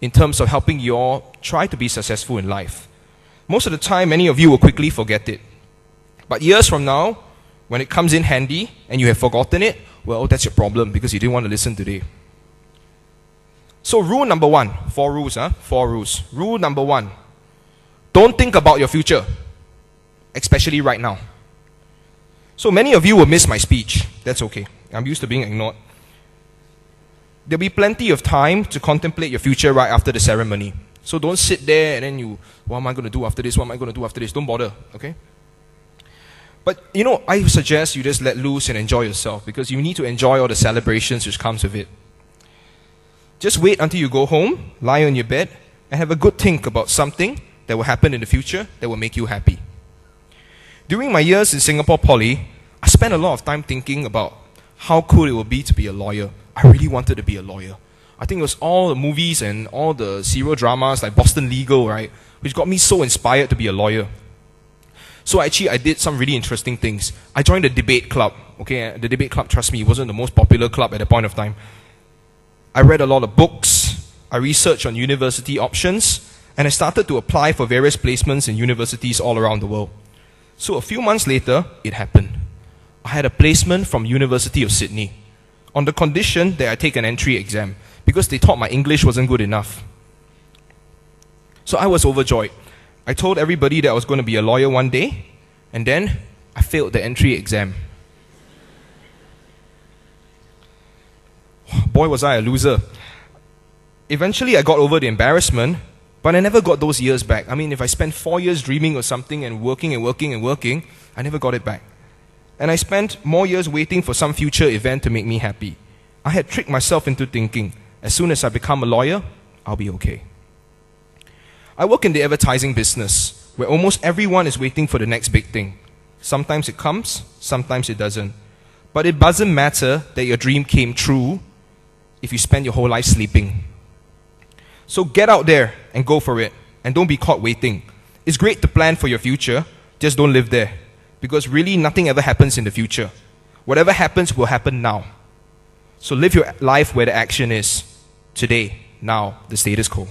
in terms of helping you all try to be successful in life. Most of the time, many of you will quickly forget it. But years from now, when it comes in handy and you have forgotten it, well, that's your problem because you didn't want to listen today. So rule number 1, 4 rules, 4 rules. Rule number 1, don't think about your future, especially right now. So many of you will miss my speech. That's okay. I'm used to being ignored. There'll be plenty of time to contemplate your future right after the ceremony. So don't sit there and then you, what am I going to do after this? What am I going to do after this? Don't bother, okay? But, you know, I suggest you just let loose and enjoy yourself because you need to enjoy all the celebrations which comes with it. Just wait until you go home, lie on your bed, and have a good think about something that will happen in the future that will make you happy. During my years in Singapore Poly, I spent a lot of time thinking about how cool it would be to be a lawyer. I really wanted to be a lawyer. I think it was all the movies and all the serial dramas like Boston Legal, right, which got me so inspired to be a lawyer. So actually, I did some really interesting things. I joined the debate club. Okay, the debate club, trust me, wasn't the most popular club at the point of time. I read a lot of books. I researched on university options, and I started to apply for various placements in universities all around the world. So a few months later, it happened. I had a placement from University of Sydney on the condition that I take an entry exam because they thought my English wasn't good enough. So I was overjoyed. I told everybody that I was going to be a lawyer one day, and then I failed the entry exam. Boy, was I a loser. Eventually, I got over the embarrassment, but I never got those years back. I mean, if I spent 4 years dreaming of something and working and working and working, I never got it back. And I spent more years waiting for some future event to make me happy. I had tricked myself into thinking, as soon as I become a lawyer, I'll be okay. I work in the advertising business, where almost everyone is waiting for the next big thing. Sometimes it comes, sometimes it doesn't. But it doesn't matter that your dream came true if you spend your whole life sleeping. So get out there and go for it, and don't be caught waiting. It's great to plan for your future, just don't live there. Because really nothing ever happens in the future. Whatever happens will happen now. So live your life where the action is. Today, now, the status quo.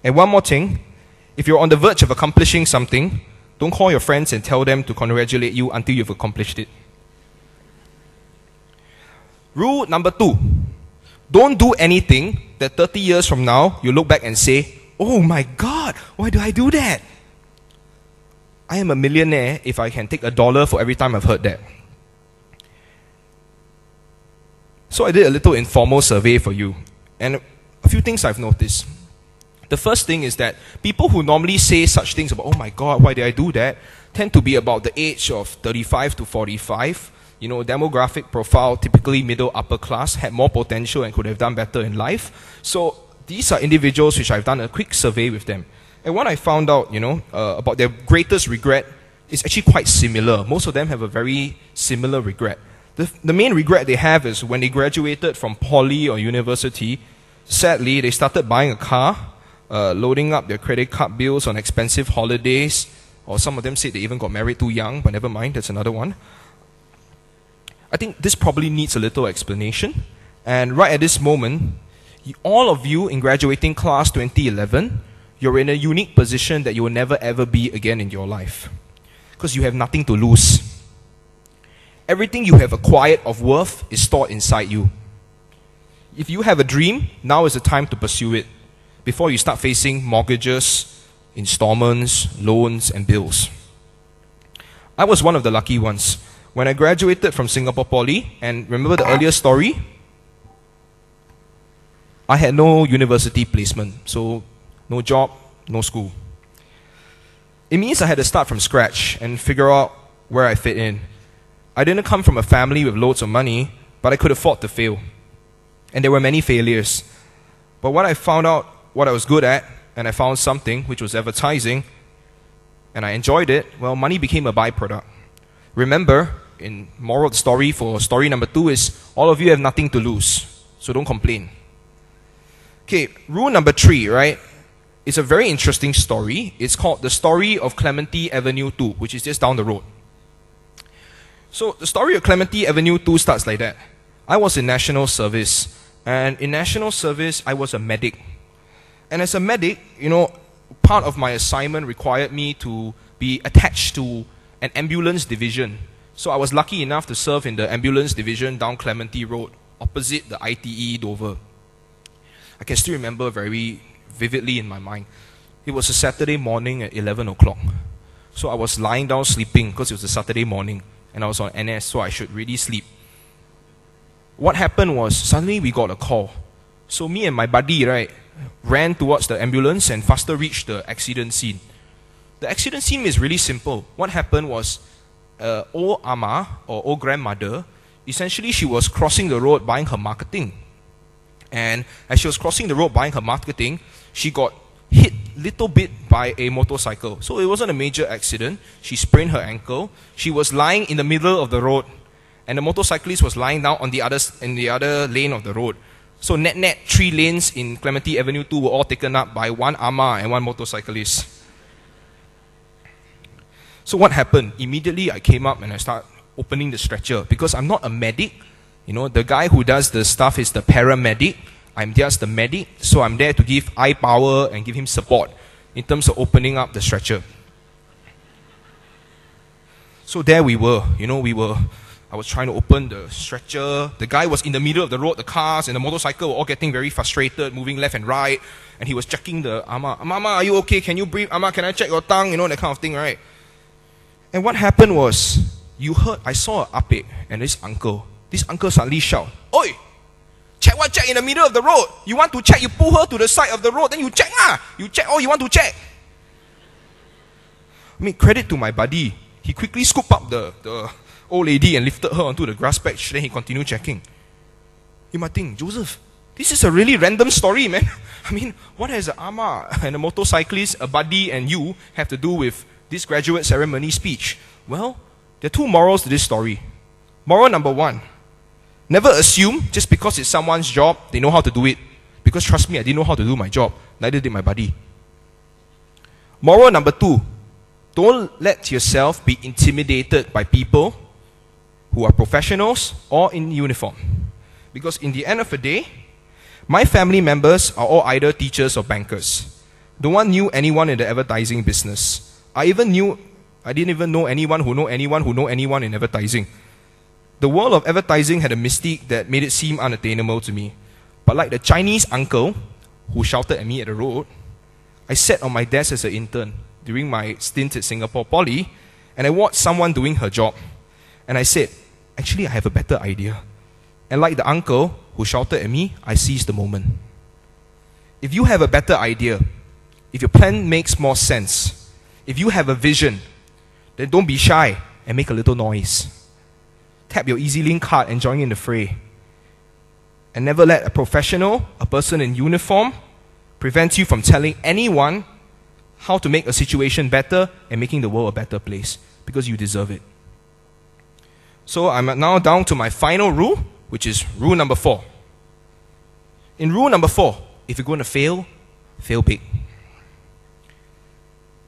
And one more thing, if you're on the verge of accomplishing something, don't call your friends and tell them to congratulate you until you've accomplished it. Rule number 2, don't do anything that 30 years from now you look back and say, oh my God, why do I do that? I am a millionaire if I can take $1 for every time I've heard that. So I did a little informal survey for you, and a few things I've noticed. The first thing is that people who normally say such things about, oh my God, why did I do that, tend to be about the age of 35 to 45. You know, demographic profile, typically middle upper class, had more potential and could have done better in life. So these are individuals which I've done a quick survey with them. And what I found out, about their greatest regret is actually quite similar. Most of them have a very similar regret. The main regret they have is when they graduated from poly or university, sadly, they started buying a car, loading up their credit card bills on expensive holidays, or some of them said they even got married too young, but never mind, that's another one. I think this probably needs a little explanation. And right at this moment, all of you in graduating class 2011, you're in a unique position that you will never ever be again in your life. Because you have nothing to lose. Everything you have acquired of worth is stored inside you. If you have a dream, now is the time to pursue it, before you start facing mortgages, installments, loans, and bills. I was one of the lucky ones. When I graduated from Singapore Poly, and remember the earlier story? I had no university placement, so no job, no school. It means I had to start from scratch and figure out where I fit in. I didn't come from a family with loads of money, but I could afford to fail. And there were many failures. But when I found out what I was good at, and I found something, which was advertising, and I enjoyed it, well, money became a byproduct. Remember, in moral of the story for story number 2 is, all of you have nothing to lose, so don't complain. Okay, rule number 3, right? It's a very interesting story. It's called The Story of Clementi Avenue 2, which is just down the road. So the story of Clementi Avenue 2 starts like that. I was in national service, and in national service, I was a medic. And as a medic, part of my assignment required me to be attached to an ambulance division. So I was lucky enough to serve in the ambulance division down Clementi Road, opposite the ITE Dover. I can still remember very vividly in my mind. It was a Saturday morning at 11 o'clock. So I was lying down sleeping because it was a Saturday morning and I was on NS, so I should really sleep. What happened was, suddenly we got a call. So me and my buddy, right, ran towards the ambulance and faster reached the accident scene. The accident scene is really simple. What happened was, old ama, or old grandmother, essentially she was crossing the road buying her marketing. And as she was crossing the road buying her marketing, she got hit little bit by a motorcycle. So it wasn't a major accident. She sprained her ankle. She was lying in the middle of the road, and the motorcyclist was lying down on the other lane of the road. So net 3 lanes in Clementi Avenue 2 were all taken up by one ama and one motorcyclist. So what happened? Immediately I came up and I started opening the stretcher, because I'm not a medic. You know, the guy who does the stuff is the paramedic. I'm just the medic, so I'm there to give eye power and give him support in terms of opening up the stretcher. So there we were, I was trying to open the stretcher. The guy was in the middle of the road. The cars and the motorcycle were all getting very frustrated, moving left and right. And he was checking the ama. Mama, are you okay? Can you breathe? Ama, can I check your tongue? You know, that kind of thing, right? And what happened was, I saw an ape and this uncle. This uncle suddenly shout, "Oi! Check what check in the middle of the road? You want to check, you pull her to the side of the road, then you check lah. You check, you want to check." I mean, credit to my buddy. He quickly scooped up the old lady and lifted her onto the grass patch, then he continued checking. You might think, Joseph, this is a really random story, man. I mean, what has an ama and a motorcyclist, a buddy, and you have to do with this graduate ceremony speech? Well, there are 2 morals to this story. Moral number 1, never assume just because it's someone's job, they know how to do it. Because trust me, I didn't know how to do my job. Neither did my buddy. Moral number 2, don't let yourself be intimidated by people who are professionals or in uniform. Because in the end of the day, my family members are all either teachers or bankers. No one knew anyone in the advertising business. I didn't even know anyone who know anyone who know anyone in advertising. The world of advertising had a mystique that made it seem unattainable to me. But like the Chinese uncle who shouted at me at the road, I sat on my desk as an intern during my stint at Singapore Poly, and I watched someone doing her job. And I said, actually I have a better idea. And like the uncle who shouted at me, I seized the moment. If you have a better idea, if your plan makes more sense, if you have a vision, then don't be shy and make a little noise. Tap your EasyLink card and join in the fray. And never let a professional, a person in uniform, prevent you from telling anyone how to make a situation better and making the world a better place, because you deserve it. So I'm now down to my final rule, which is rule number 4. In rule number 4, if you're going to fail, fail big.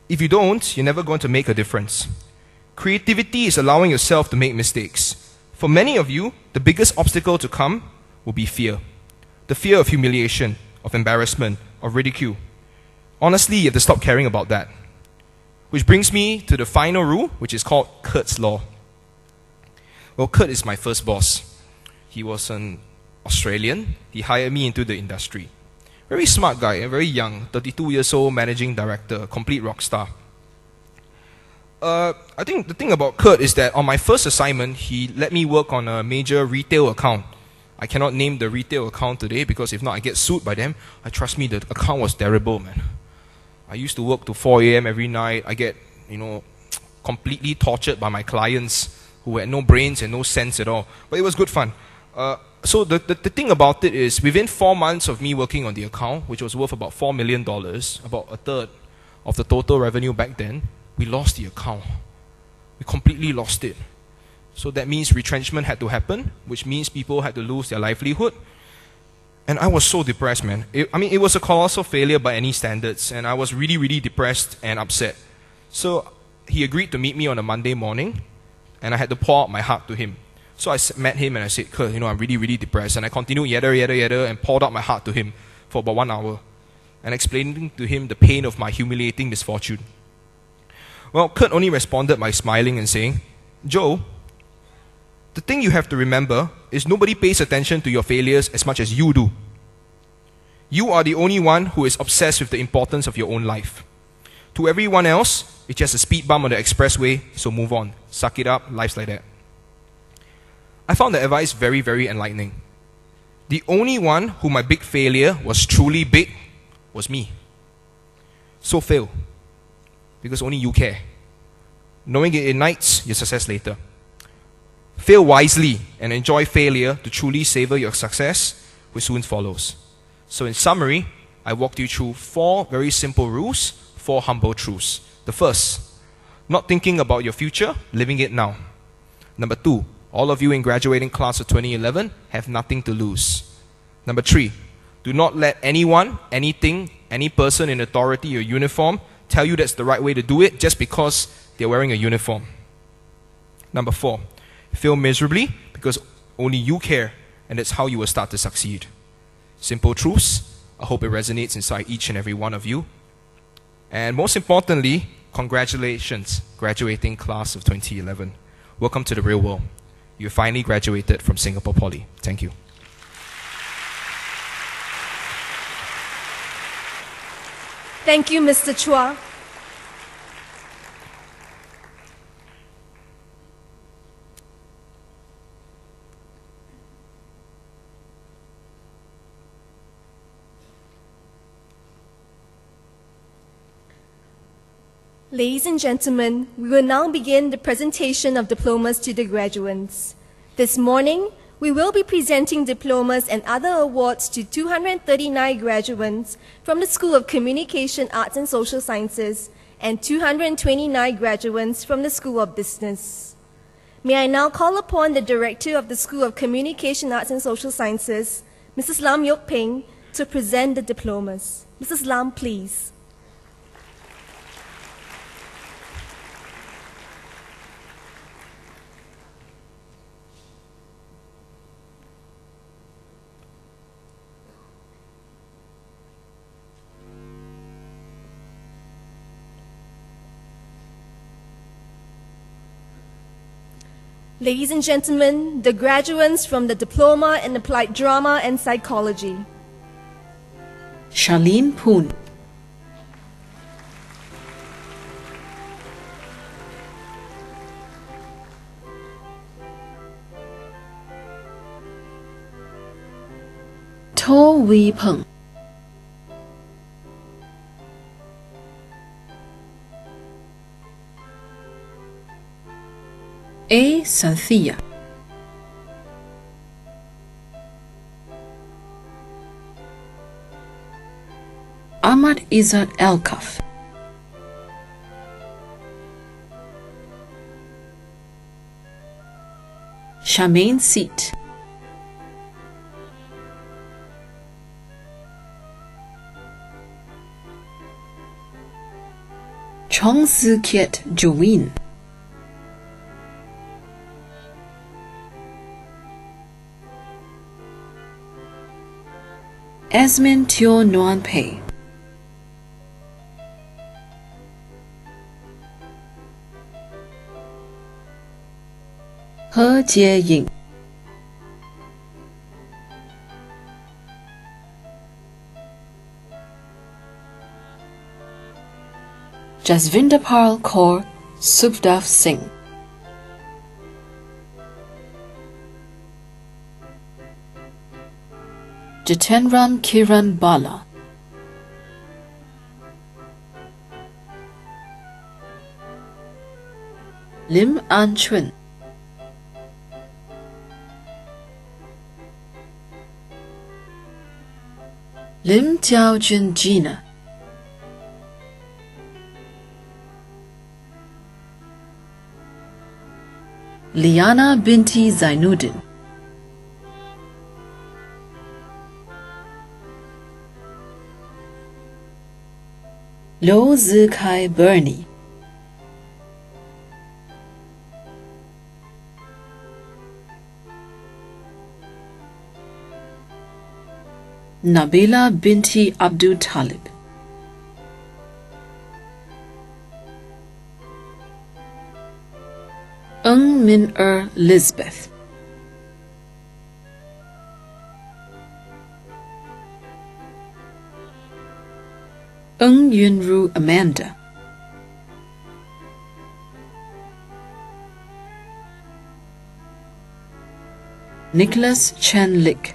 If you don't, you're never going to make a difference. Creativity is allowing yourself to make mistakes. For many of you, the biggest obstacle to come will be fear. The fear of humiliation, of embarrassment, of ridicule. Honestly, you have to stop caring about that. Which brings me to the final rule, which is called Kurt's Law. Well, Kurt is my first boss. He was an Australian. He hired me into the industry. Very smart guy, very young, 32 years old, managing director, complete rock star. I think the thing about Kurt is that on my first assignment, he let me work on a major retail account. I cannot name the retail account today because if not, I get sued by them. Trust me, the account was terrible, man. I used to work to 4 a.m. every night. I get, completely tortured by my clients who had no brains and no sense at all. But it was good fun. So the thing about it is, within 4 months of me working on the account, which was worth about $4 million, about a third of the total revenue back then, we lost the account. We completely lost it. So that means retrenchment had to happen, which means people had to lose their livelihood. And I was so depressed, man. It was a colossal failure by any standards, and I was really, really depressed and upset. So he agreed to meet me on a Monday morning, and I had to pour out my heart to him. So I met him and I said, Kurt, I'm really, really depressed. And I continued yada, and poured out my heart to him for about 1 hour, and explaining to him the pain of my humiliating misfortune. Well, Kurt only responded by smiling and saying, Joe, the thing you have to remember is nobody pays attention to your failures as much as you do. You are the only one who is obsessed with the importance of your own life. To everyone else, it's just a speed bump on the expressway, so move on. Suck it up, life's like that. I found the advice very, very enlightening. The only one who my big failure was truly big was me. So fail. Because only you care. Knowing it ignites your success later. Fail wisely and enjoy failure to truly savor your success, which soon follows. So in summary, I walked you through 4 very simple rules, 4 humble truths. The first, not thinking about your future, living it now. Number 2, all of you in graduating class of 2011 have nothing to lose. Number 3, do not let anyone, anything, any person in authority or uniform tell you that's the right way to do it just because they're wearing a uniform. Number 4, fail miserably because only you care, and that's how you will start to succeed. Simple truths. I hope it resonates inside each and every one of you. And most importantly, congratulations, graduating class of 2011. Welcome to the real world. You finally graduated from Singapore Poly. Thank you. Thank you, Mr. Chua. Ladies and gentlemen, we will now begin the presentation of diplomas to the graduates. This morning, we will be presenting diplomas and other awards to 239 graduates from the School of Communication, Arts and Social Sciences and 229 graduates from the School of Business. May I now call upon the Director of the School of Communication, Arts and Social Sciences, Mrs. Lam Yok Peng, to present the diplomas. Mrs. Lam, please. Ladies and gentlemen, the graduates from the Diploma in Applied Drama and Psychology. Charlene Poon, To Wee Peng, A. Cynthia, Ahmad Izzat Elkaf, Charmaine Seat, Chong Zi Kiet Joween, Esmin Teo Nuan Pei, He Jie Ying, Jasvinder Pal Kaur Sukhdev Singh, Jitenram Kiran Bala, Lim An Chun, Lim Jiao Jun Gina, Liana Binti Zainuddin, Lo Zikai Bernie, Nabila Binti Abdul Talib, Ng Min Lisbeth, Ng Yunru Amanda, Nicholas Chen Lick,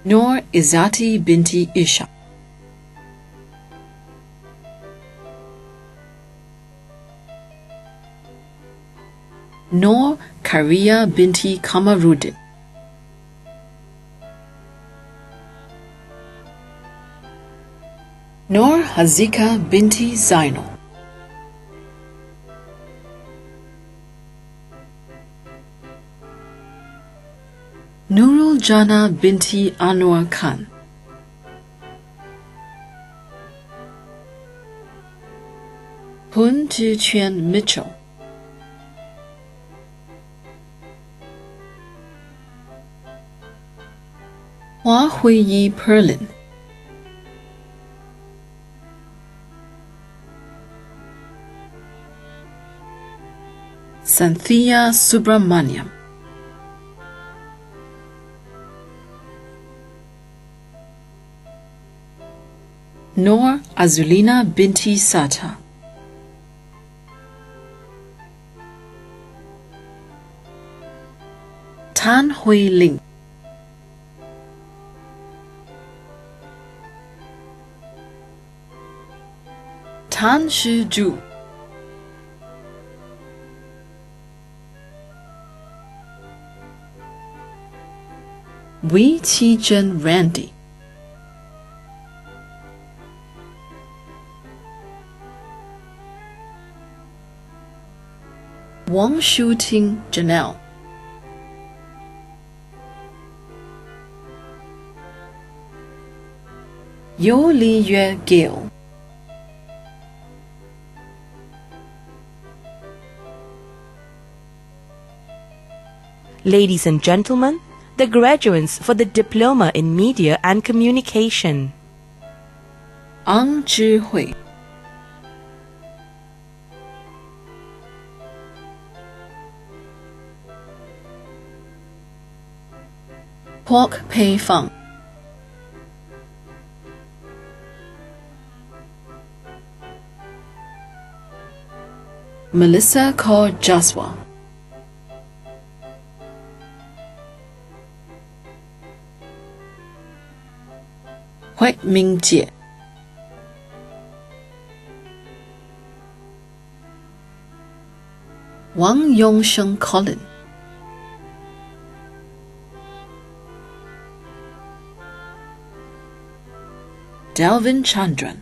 Noor Izzati Binti Isha, Noor Karia binti Kamarudin, Noor Hazika binti Zainal, Nurul Jana binti Anwar Khan, Hun Jichuan Mitchell, Hua Huiyi Perlin, Santhia Subramaniam, Noor Azulina binti Sata, Tan Hui Ling, Tan Shi Ju, Wei Qizhen Randy, Wang Shuting Janelle, Yo Li Yue Gail, Ladies and gentlemen, the graduates for the Diploma in Media and Communication. Ang Zhihui, Kwok Pei Fang, Melissa Kaur Jaswal, Huek Ming Jie, Wang Yongsheng Colin, Delvin Chandran,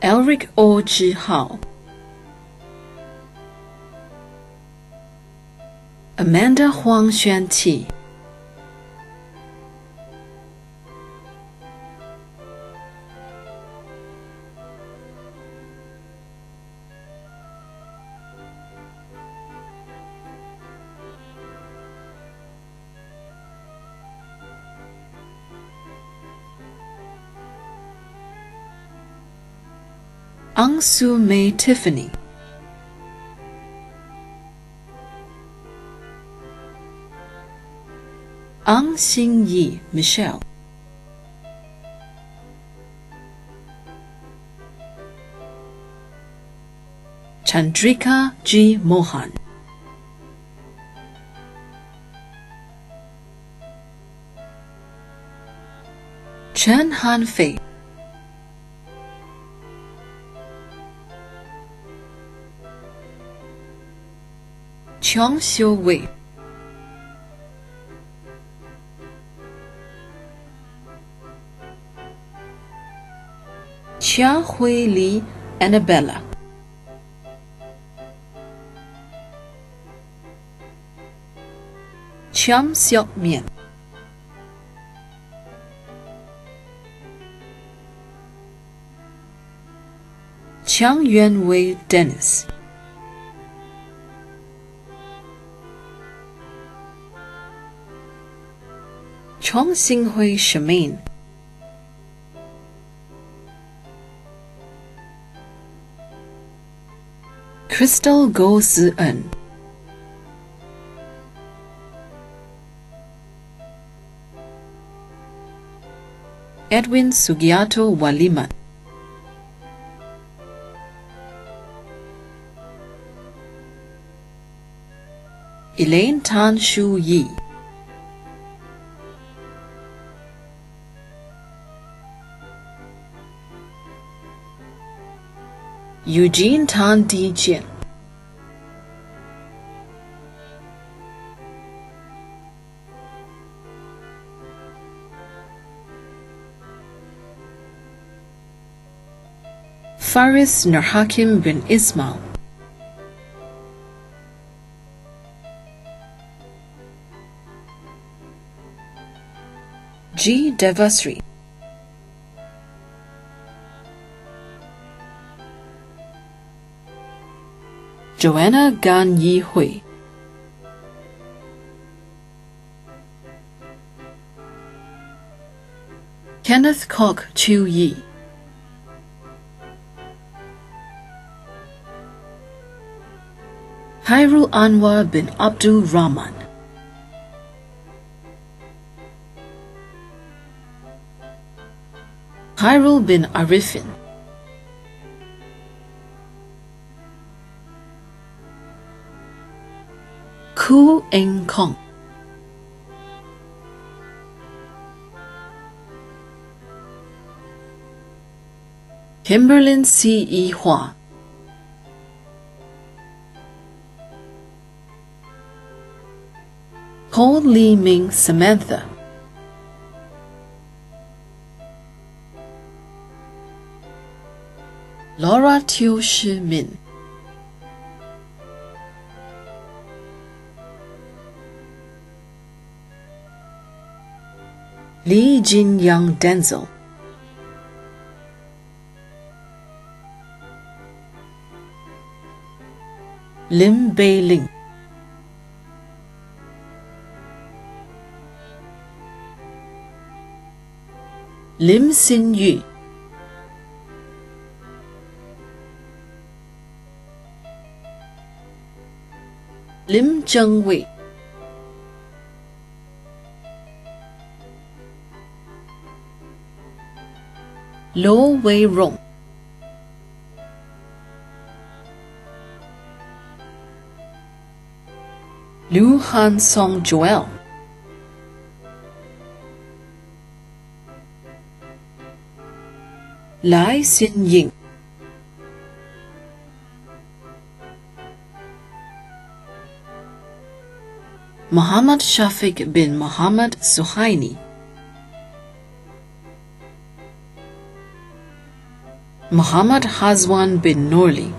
Elric O. Ji Hao, Amanda Huang Xuan Qi, Ang Su Mei Tiffany, Ang Xin Yi Michelle, Chandrika G. Mohan, Chen Han Fei, Qiang Xiu Wei, Chia Hui Li Annabella, Chiam Siok Mian, Chiang Yuan Wei Dennis, Chong Xinghui Shemaine, Crystal Go Si En, Edwin Sugiato Waliman, Elaine Tan Shu Yi, Eugene Tan Di Jian, Faris Nur Hakim bin Ismail, G. Devasri, Joanna Gan Yi Hui, Kenneth Kok Chu Yi, Khairul Anwar bin Abdul Rahman, Khairul bin Arifin, Ku Eng Kong, Kimberlyn C. E. Hua, Cole Lee Ming Samantha, Laura Tiu Shi Min, Lee Jin Young Denzel, Lim Bei Ling, Lim Sin Yu, Lim Zheng Wei, Lo Wei Rong, Liu Han Song Joel, Lai Xin Ying, Muhammad Shafiq bin Muhammad Suhaini, Muhammad Hazwan bin Norli,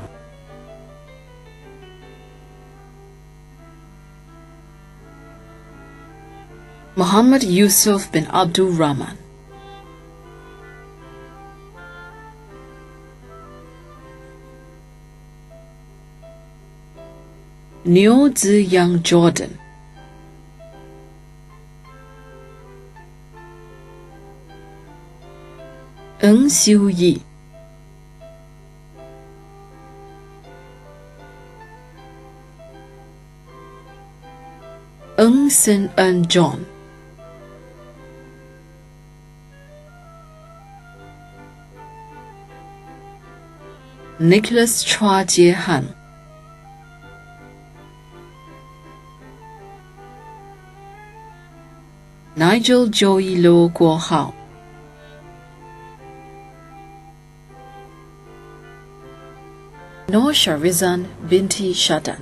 Muhammad Yusuf bin Abdul Rahman, Niu Ziyang Jordan, Ng Xiu Yi, Ng Sin En John, Nicholas Chua Jie Han, Nigel Joey Lo Guo Hao, Noor Sharizan binti Shadan,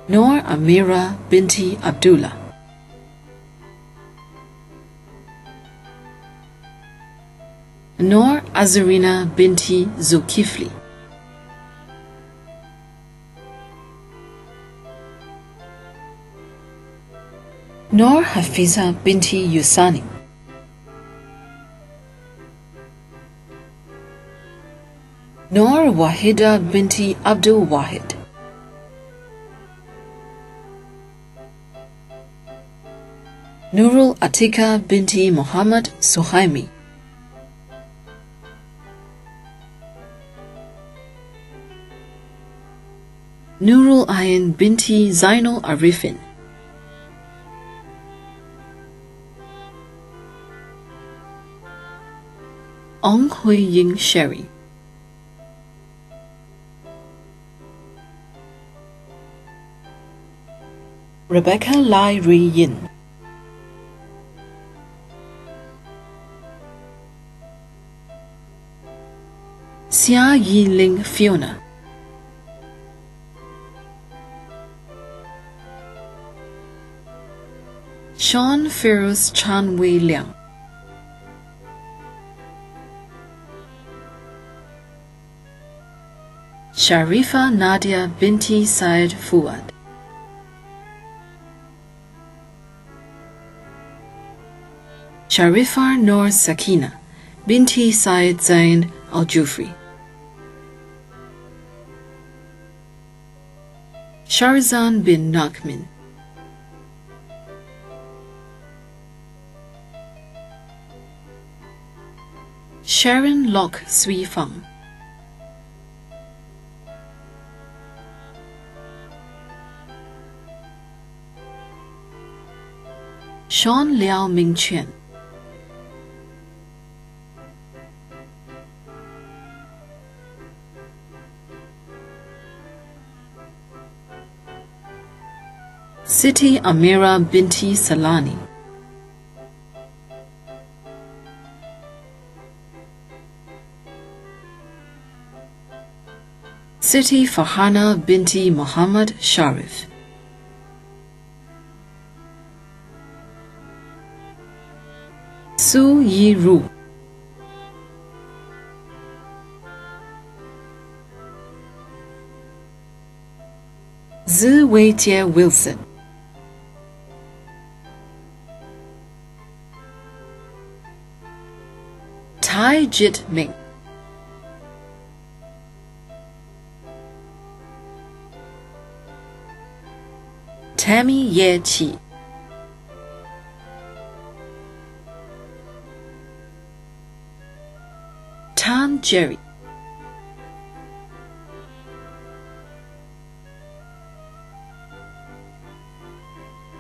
Noor Amira binti Abdullah, Noor Azarina binti Zulkifli, Noor Hafiza binti Yusani, Noor Wahida binti Abdul Wahid, Nurul Atika binti Muhammad Suhaimi, Nurul Ain binti Zainul Arifin, Ong Hui Ying Sherry, Rebecca Lai Ri Yin, Xia Yiling Fiona, Sean Feroz Chan Wei Liang, Sharifa Nadia Binti Said Fuad, Sharifa Noor Sakina Binti Said Zain Al Jufri, Sharzan bin Nakmin, Sharon Lok Sui Fang, Sean Liao Mingquan, Siti Amira Binti Salani, Siti Farhana Binti Muhammad Sharif, Su Yi Ru, Zi Weijie Wilson, Tai Jit Ming, Tammy Ye Qi, Tan Jerry,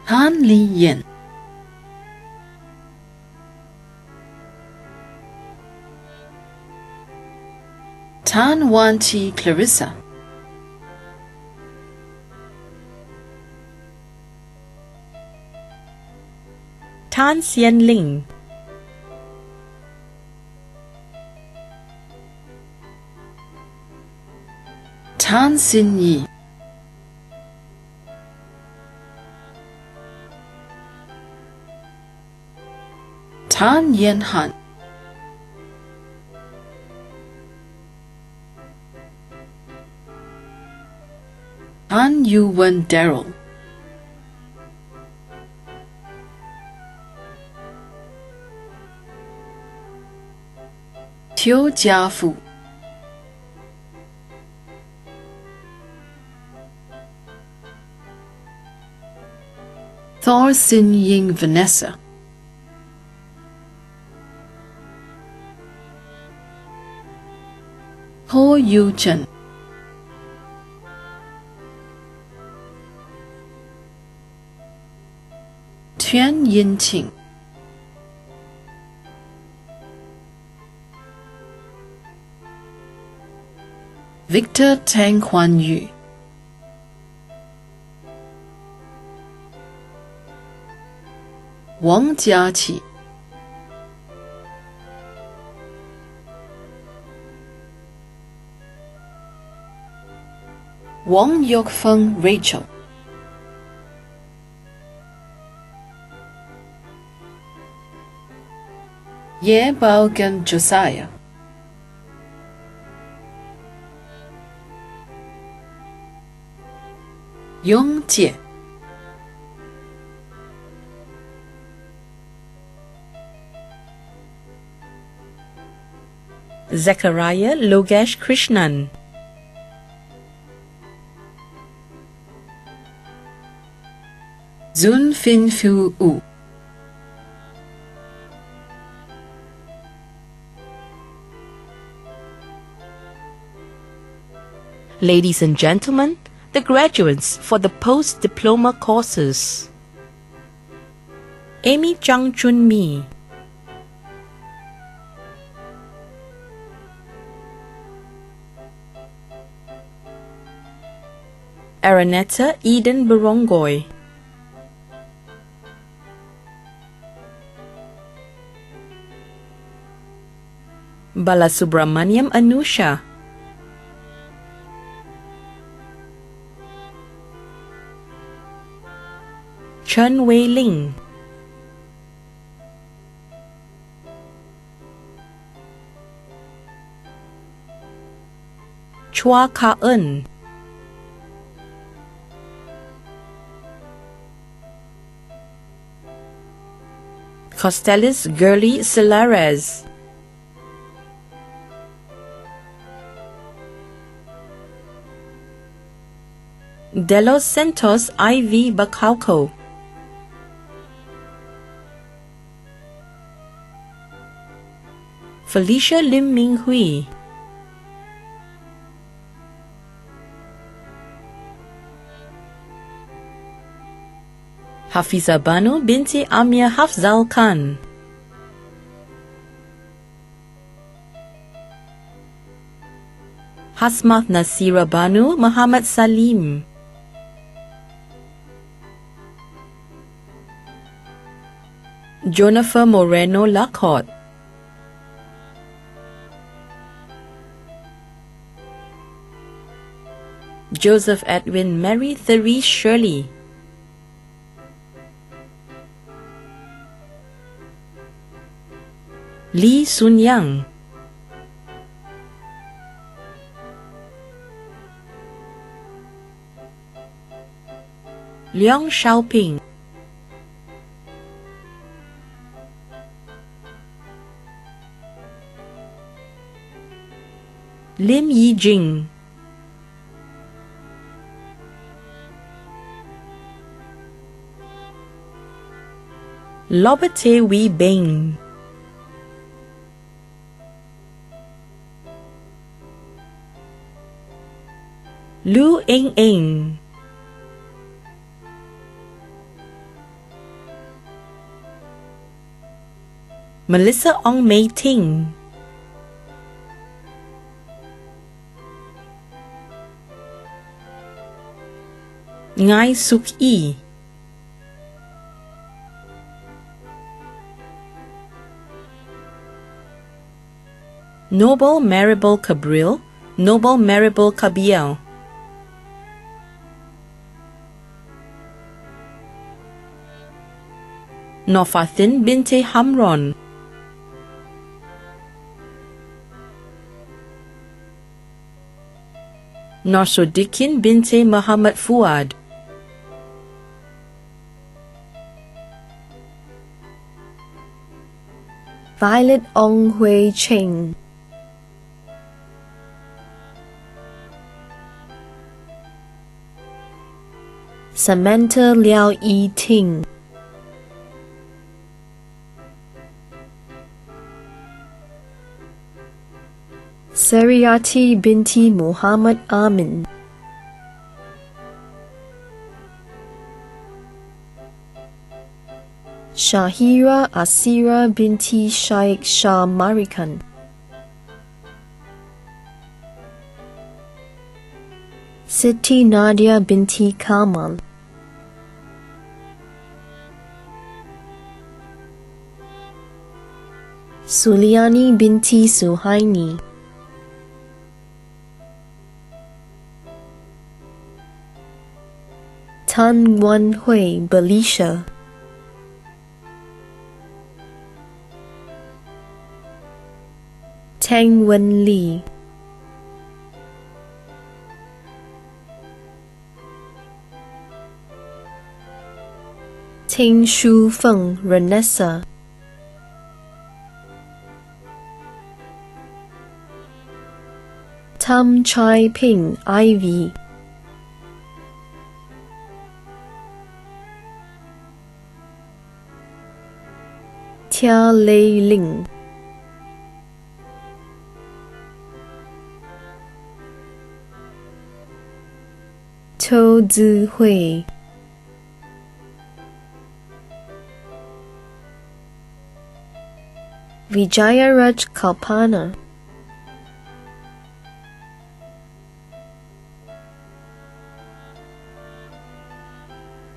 Han Li Yen, Tan Wan Chi Clarissa, Tan Xian Ling, Tan Xin Yi, Tan Yen Han, Tan Yu Wen Daryl, Tiu Jiafu, Thor Sin Ying Vanessa, Ho Yu Chen, Tuan Yin Qing, Victor Tang Kuan Yu, Wang Jiaqi, Wang Yokfeng Rachel, Ye Baogan Josiah, Yong Jie, Zechariah Logesh Krishnan, Zun Fin Fu U, Ladies and gentlemen, the graduates for the post-diploma courses: Amy Chang Chun Mi, Araneta Eden Barongoy, Balasubramaniam Anusha, Chen Wei Ling, Chua Ka Eun, Costellis Gurley Solares, De Los Santos Ivy Bacalco, Felicia Lim Ming Hui, Hafiza Banu binti Amir Hafzal Khan, Hasmath Nasira Banu Muhammad Salim, Jennifer Moreno Lacott, Joseph Edwin Mary Therese Shirley, Lee Sun Yang, Liang Xiaoping, Lim Yijing, Lobate Wee Beng, Lu Eng Eng, Melissa Ong Mei Ting, Ngai Suk Yi, Noble Maribel Cabril, Noble Maribel Cabiel, Nofathin Binte Hamron, Norsodikin Binte Muhammad Fuad, Violet Ong Hui Cheng, Samantha Liao Yi Ting, Sariati binti Muhammad Amin, Shahira Asira binti Shaikh Shah Marikan, Siti Nadia binti Kamal, Suliani binti Suhaini, Tan Wan Hui Belisha, Tang Wen Li, Ting Shu Feng Renessa, Tam Chai Ping Ivy, Tia Lei Ling, To Zi Hui, Vijayaraj Kalpana,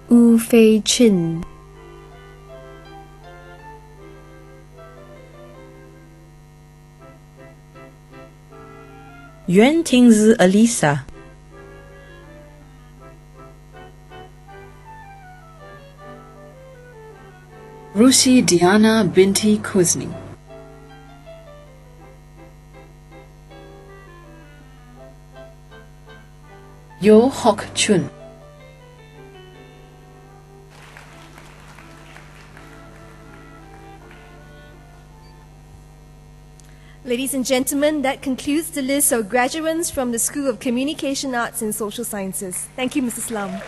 Wu Fei Chin, Yuan Tingzi Elisa, Rusi Diana binti Kuzni. Yo Hok Chun. Ladies and gentlemen, that concludes the list of graduates from the School of Communication Arts and Social Sciences. Thank you, Mr. Slum.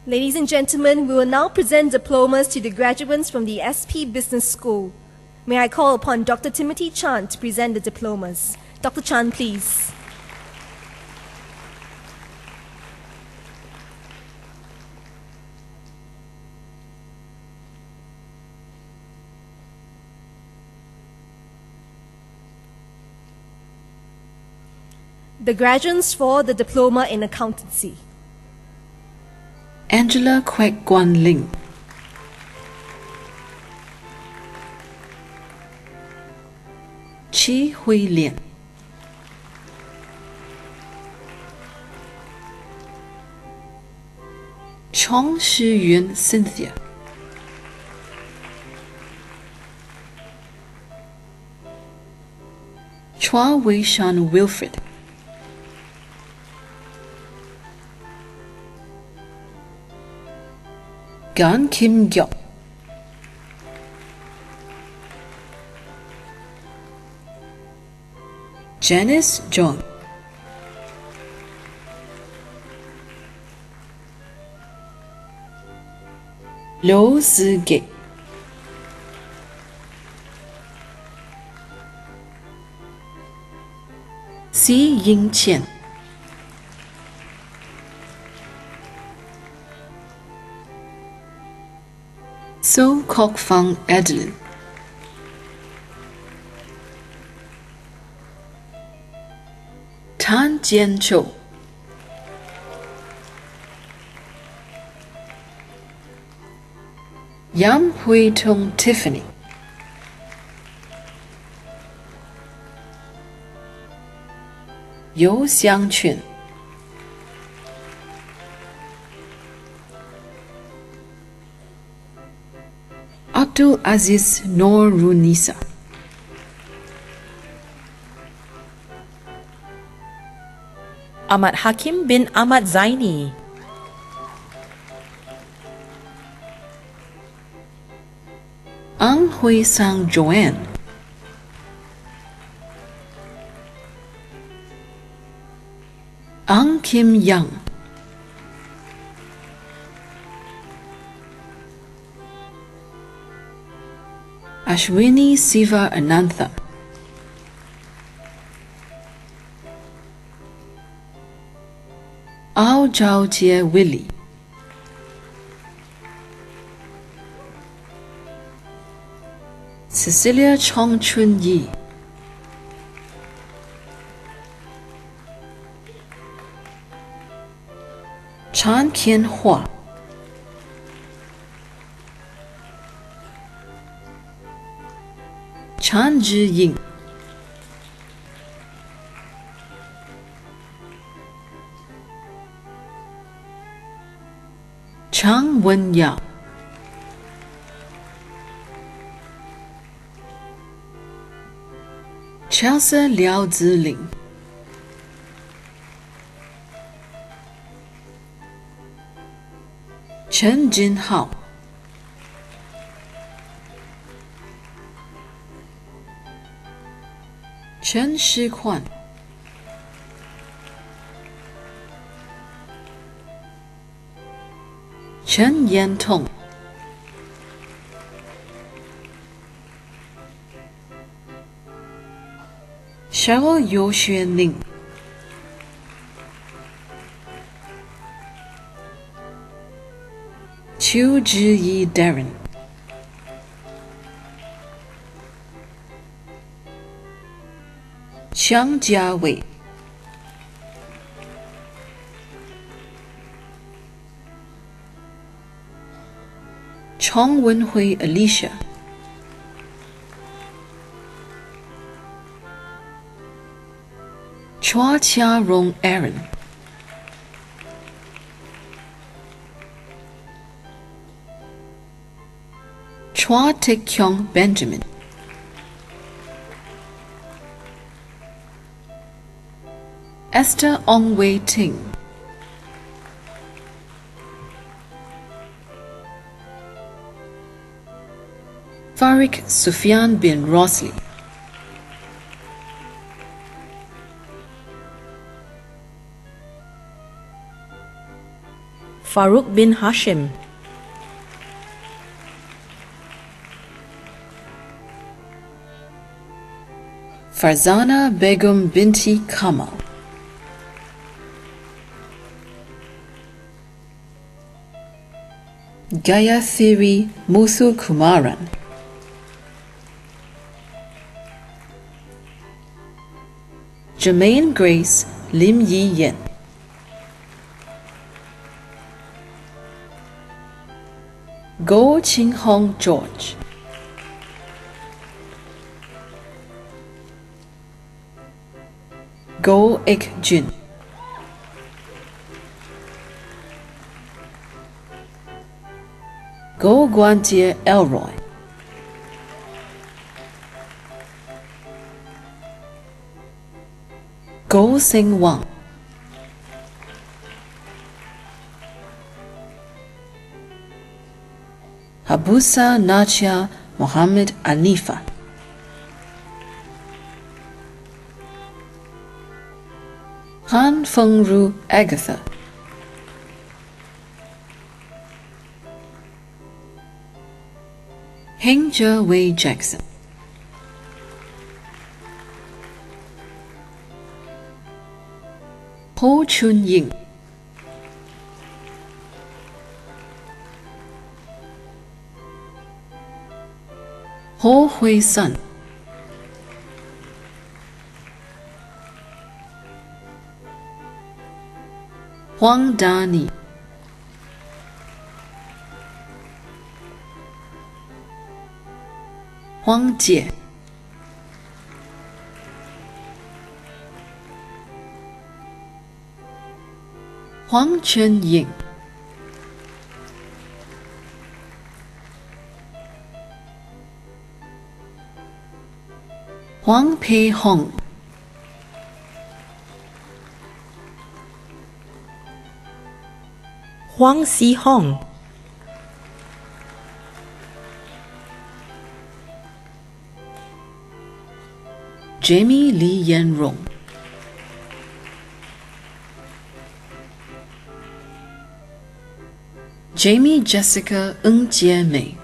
Ladies and gentlemen, we will now present diplomas to the graduates from the SP Business School. May I call upon Dr. Timothy Chan to present the diplomas. Dr. Chan, please. The graduates for the diploma in accountancy. Angela Kwek Guan Ling. Chi Hui Lian. Chong Shi Yun Cynthia. Chua Wei Shan Wilfred. Gan Kim Gyok. Janice John. Liu Zige. Xi Ying Qian. So Kok Fang Adeline. Tan Jian Chou. Yam Hui Tong Tiffany. Yo Xiang Chun. Abdul Aziz Noorunisa. Ahmad Hakim bin Ahmad Zaini. Ang Hui Sang Joanne. Ang Kim Yang. Ashwini Siva Anantha. Ao Zhao Jie Willie. Cecilia Chong Chun Yi. Chan Kien Hua. Chan Zhi Ying. Chang Wen Yang. Chelsea Liao Ziling. Chen Jin Hao. Chen Shikuan. Chen Yantong. Cheryl Yo Xuan Ling. Chu Zhiyi Darren. Xiang Jiawei. Chong Wen-hui Alicia, Chua Chia-rong Aaron, Chua Taek-kyung Benjamin, Esther Ong-wei-ting, Farik Sufyan bin Rosli, Farouk bin Hashim, Farzana Begum binti Kamal, Gayathiri Muthu Kumaran, Jermaine Grace Lim Yi Yen, Go Ching Hong George, Go Ik Jun, Go Guantier Elroy, Go Sing Wang, Habusa Nachia Mohammed Anifa, Han Fengru Agatha, Heng Je Wei Jackson, Ho Chun Ying, Ho Hui Sun, Huang Dani, Huang Jie, Huang Chen Ying, Huang Pei Hong, Huang Si Hong, Jamie Li Yan Rong, Jamie Jessica Ng Jie Mei,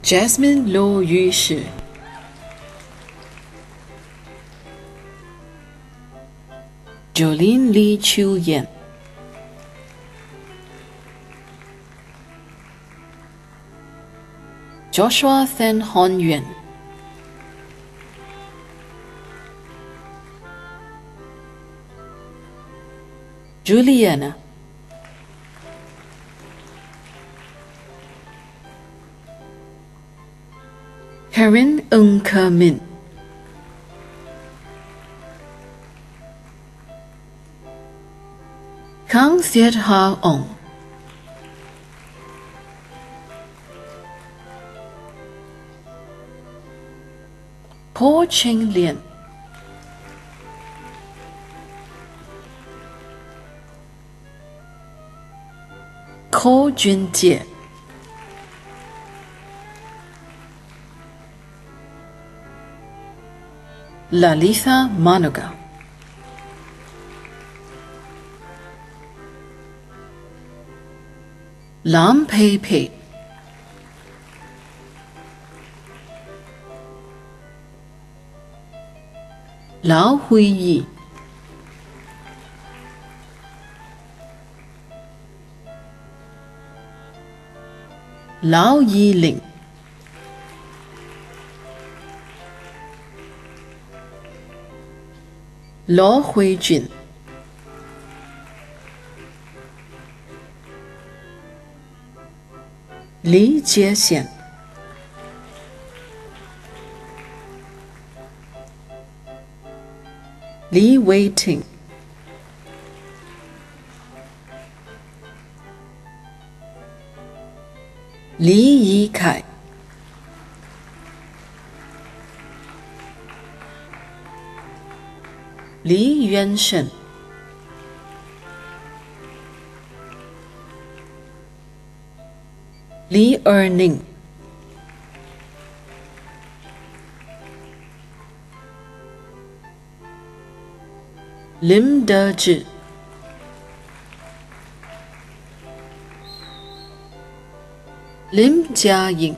Jasmine Lo Yu Shi, Jolene Li Chu Yan, Joshua Then Hon Yuan, Juliana, Karin Ng Ke Min, Kang Thiet Ha Ong, Ko Cheng Lian, Ko Jun Jie, Lalitha Manoga, Lam Pei Pei, Lao Hui Yi, Lao Yi Ling, Lo Hui Jun, 理界线，离违停，离移开，离原神，离而宁，临得之，临家营，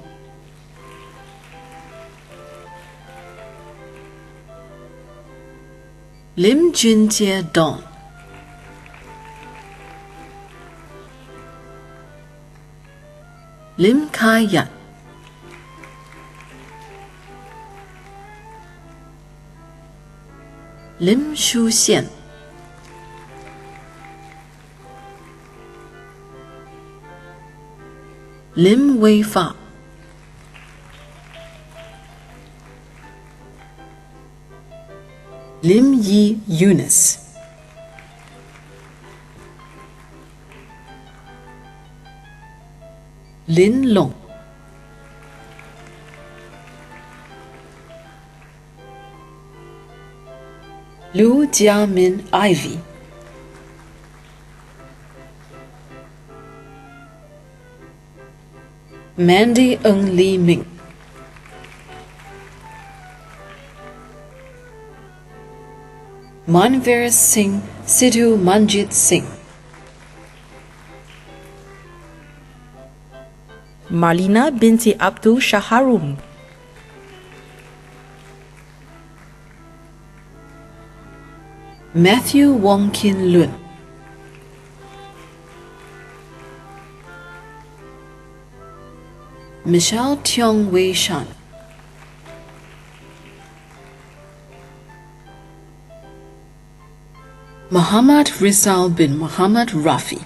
临军阶段，临开眼，临书线，临违法，临依 Eunice，临拢，刘家明 Ivy，Mandy Ng Lee Ming，Manveer Singh Sidhu Manjit Singh， Marilah binti Abdul Shaharum, Matthew Wong Kin Lun, Michelle Tiong Wei Shan, Muhammad Rizal bin Muhammad Rafi,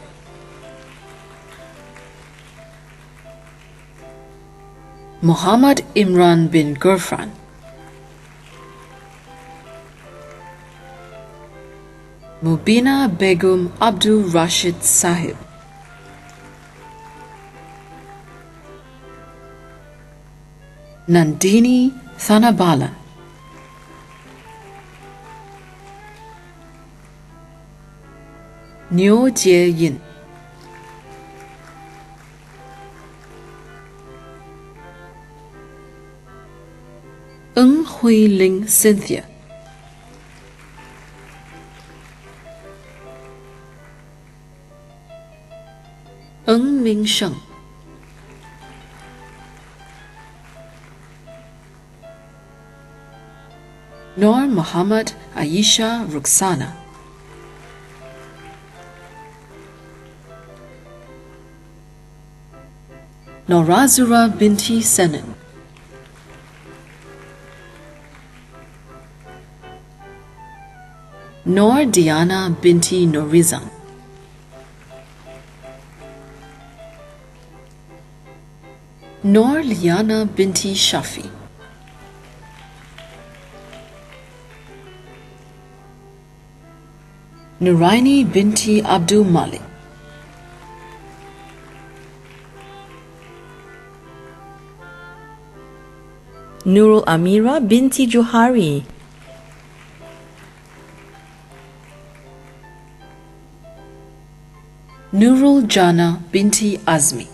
Muhammad Imran bin Gurfran, Mubina Begum Abdul Rashid Sahib, Nandini Thanabalan, Nyo Jie Yin, Ng Hui Ling Cynthia, Ng Ming Sheng, Noor Muhammad Aisha Ruxana, Norazura binti Senin, Noor Diana binti Norizan, Noor Liana binti Shafi, Nuraini binti Abdul Malik, Nurul Amira binti Johari, Nurul Jana binti Azmi,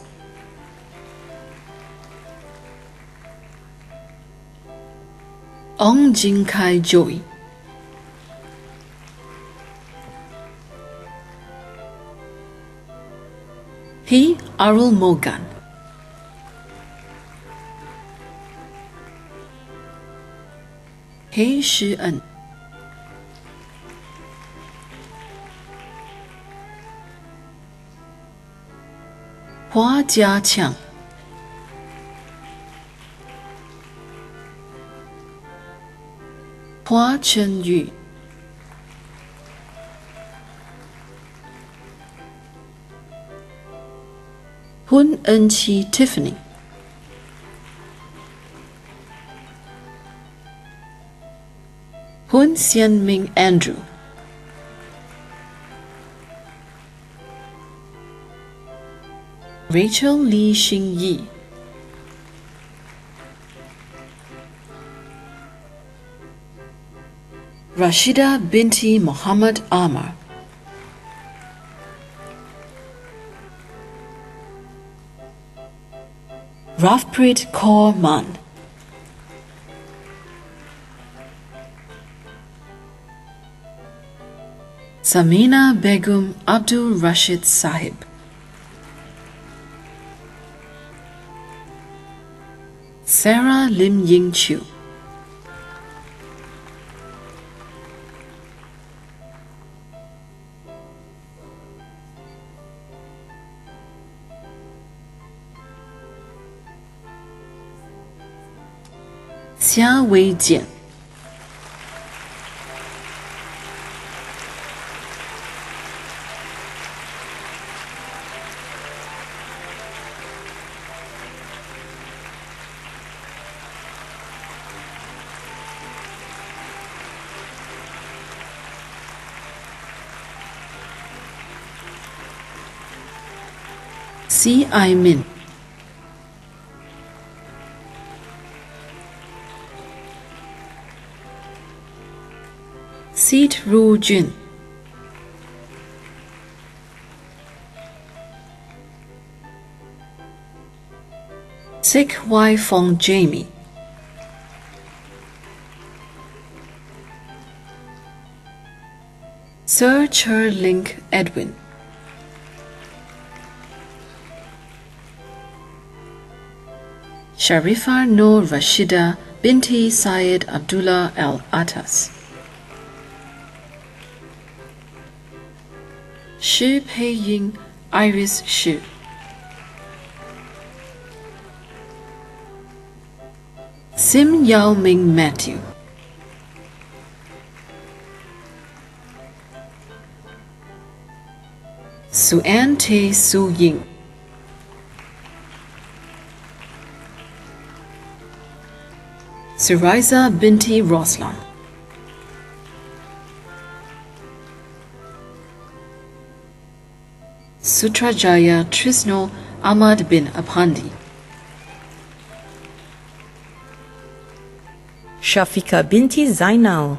Ong Jinkai Joy, He Arul Mogan, He Shi En, Hua Jia Qiang, Hua Chen Yu, Hun En-chi Tiffany, Hun Hsien-ming Andrew, Rachel Lee Xing-yi, Rashida binti Muhammad Amar, Rafpreet Kaur Man, Samina Begum Abdul Rashid Sahib, Sarah Lim Ying Chu, Xia Wei Jian, Si Ai Min, Seet Ru Jun, Sik Wai Fong Jamie, Sir Cher Link Edwin, Sharifa Noor Rashida binti Syed Abdullah Al Atas, Shi Pei Ying Iris Shi, Sim Yao Ming Matthew, Suan Tae Su Ying, Suriza binti Roslan, Sutrajaya Trisno Ahmad bin Apandi, Shafika binti Zainal,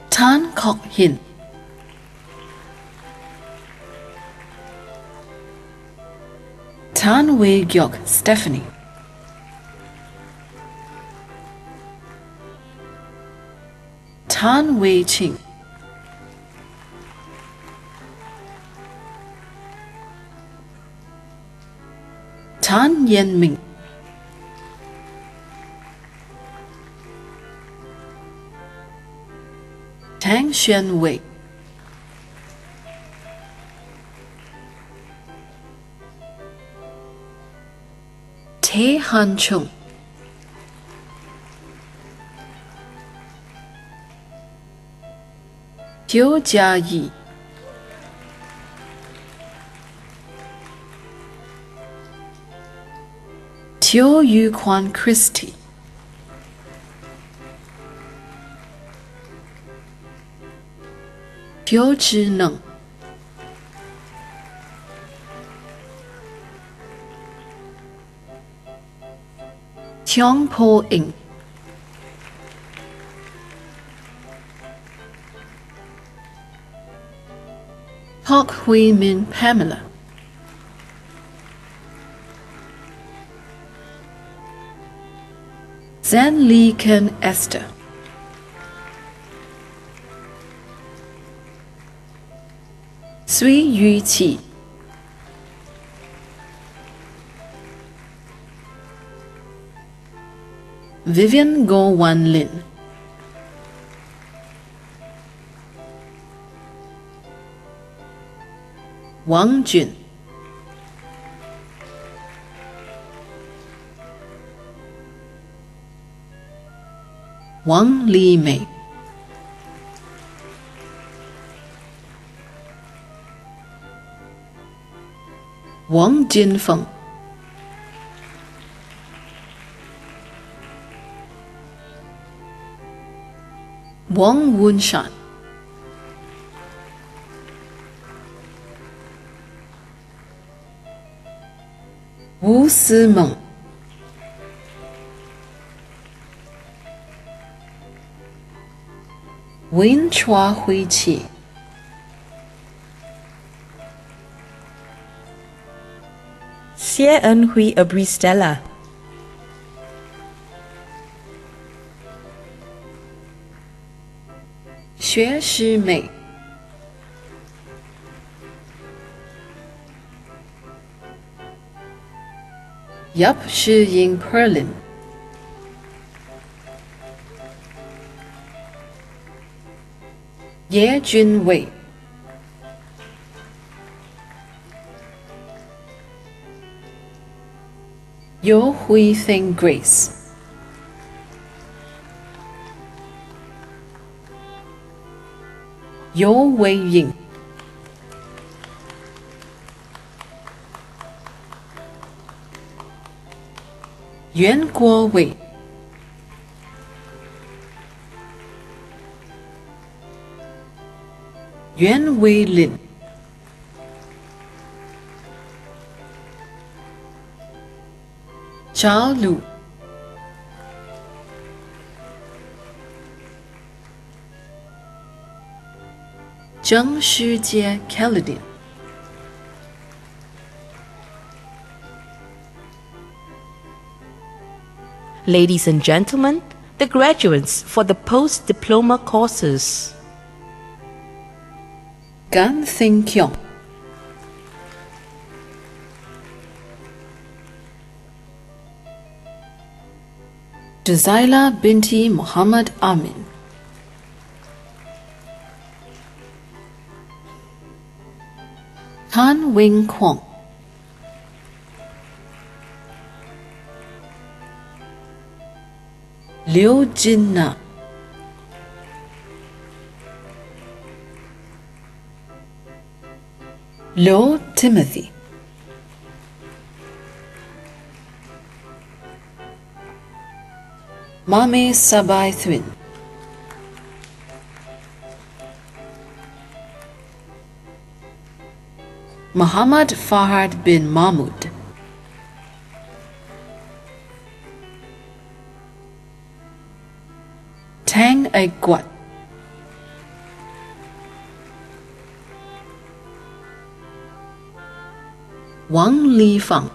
Tan Kok Hin, Tan Wei Gyok Stephanie, Tan Wei Ching, Tan Yen Ming, Tang Xuan Wei, Tae Han Chung, Teo Jia Yi, Teo Yu Kwan Christie, Teo Zhi Neng, Tiong Po Ing, Hok Hui Min Pamela, Zan Lee Ken Esther, Sui Yu Qi, Vivian Go Wan Lin, Wang Jun, Wang Li Mei, 王金凤、王文山、吴思梦、温川辉气、谢恩惠 Abristella, 薛诗美、叶诗英 Perlin、叶君伟、尤慧芬 Grace、尤伟颖、袁国伟、袁伟林、赵鲁、郑世杰 Kaladin、Ladies and gentlemen, the graduates for the post-diploma courses. Gan Thing Kyong, Jazaila binti Muhammad Amin, Tan Wing Kwong, Liu Jinna, Liu Timothy, Mame Sabai Thwin, Muhammad Fahad bin Mahmud, Tang Aiguat, Wang Li Fang,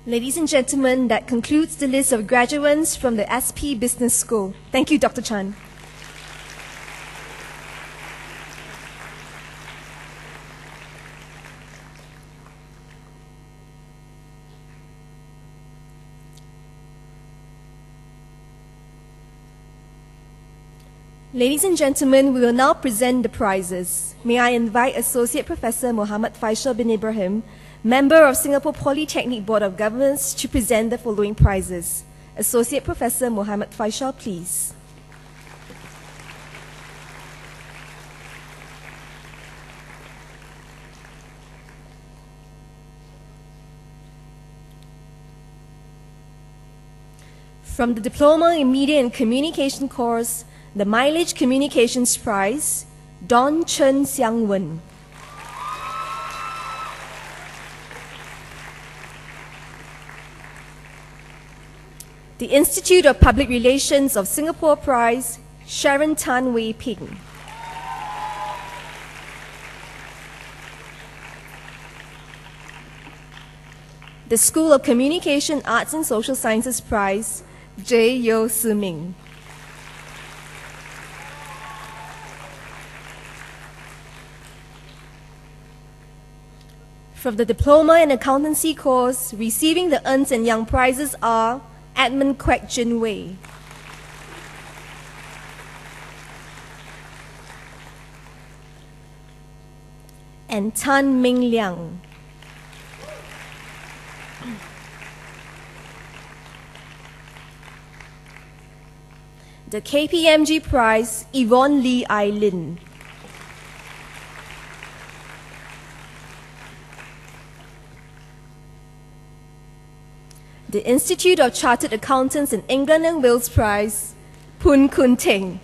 Ladies and gentlemen, that concludes the list of graduates from the SP Business School. Thank you, Dr. Chan. Ladies and gentlemen, we will now present the prizes. May I invite Associate Professor Muhammad Faisal bin Ibrahim, Member of Singapore Polytechnic Board of Governors, to present the following prizes. Associate Professor Muhammad Faisal, please. From the Diploma in Media and Communication course, the Mileage Communications Prize, Don Chen Xiang Wen. The Institute of Public Relations of Singapore Prize, Sharon Tan Wei Ping. The School of Communication, Arts and Social Sciences Prize, J. Yo Si-ming. From the Diploma in Accountancy course, receiving the Ernst & Young prizes are Edmund Kwek Jin Wei, and Tan Ming Liang. The KPMG Prize, Yvonne Lee Ai-Lin. The Institute of Chartered Accountants in England and Wales Prize, Poon Kun Ting.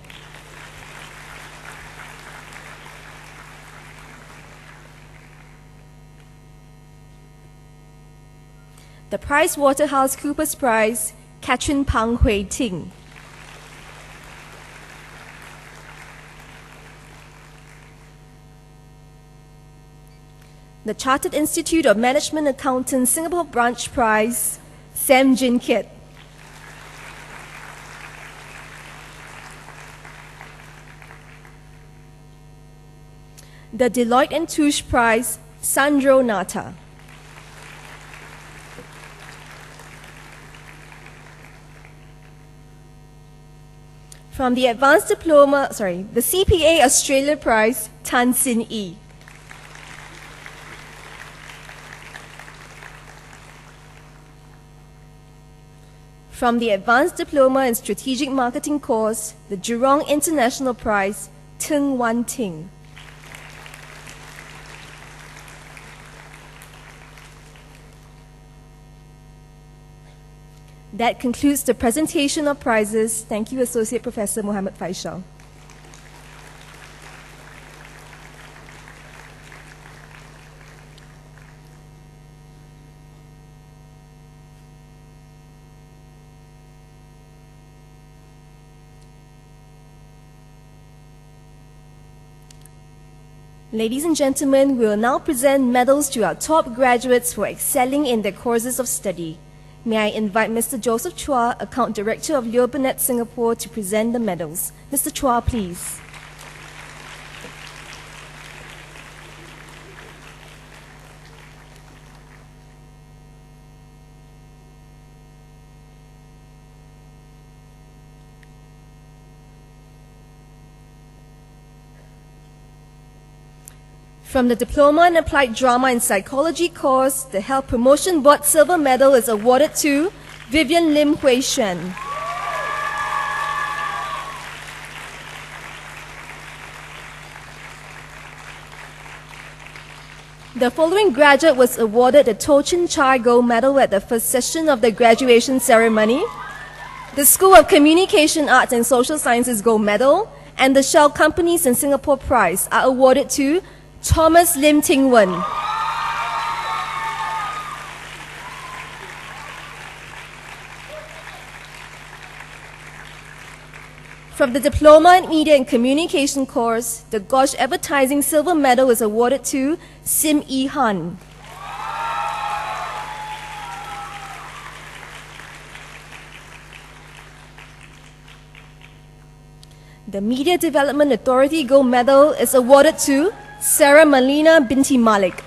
The PricewaterhouseCoopers Prize, Katrin Pang Hui Ting. The Chartered Institute of Management Accountants Singapore Branch Prize, Sam Jin Kiet. The Deloitte & Touche Prize, Sandro Nata. From the Advanced Diploma, the CPA Australia Prize, Tan Sin Yi. From the Advanced Diploma in Strategic Marketing course, the Jurong International Prize, Teng Wan Ting. That concludes the presentation of prizes. Thank you, Associate Professor Muhammad Faisal. Ladies and gentlemen, we will now present medals to our top graduates for excelling in their courses of study. May I invite Mr. Joseph Chua, Account Director of Leo Burnett Singapore, to present the medals. Mr. Chua, please. From the Diploma in Applied Drama and Psychology course, the Health Promotion Board Silver Medal is awarded to Vivian Lim Hui Shen. The following graduate was awarded the To Chin Chai Gold Medal at the first session of the graduation ceremony. The School of Communication Arts and Social Sciences Gold Medal and the Shell Companies in Singapore Prize are awarded to Thomas Lim Ting Wen. From the Diploma in Media and Communication course, the Gosh Advertising Silver Medal is awarded to Sim Yi Han. The Media Development Authority Gold Medal is awarded to Sarah Malina Binti Malik.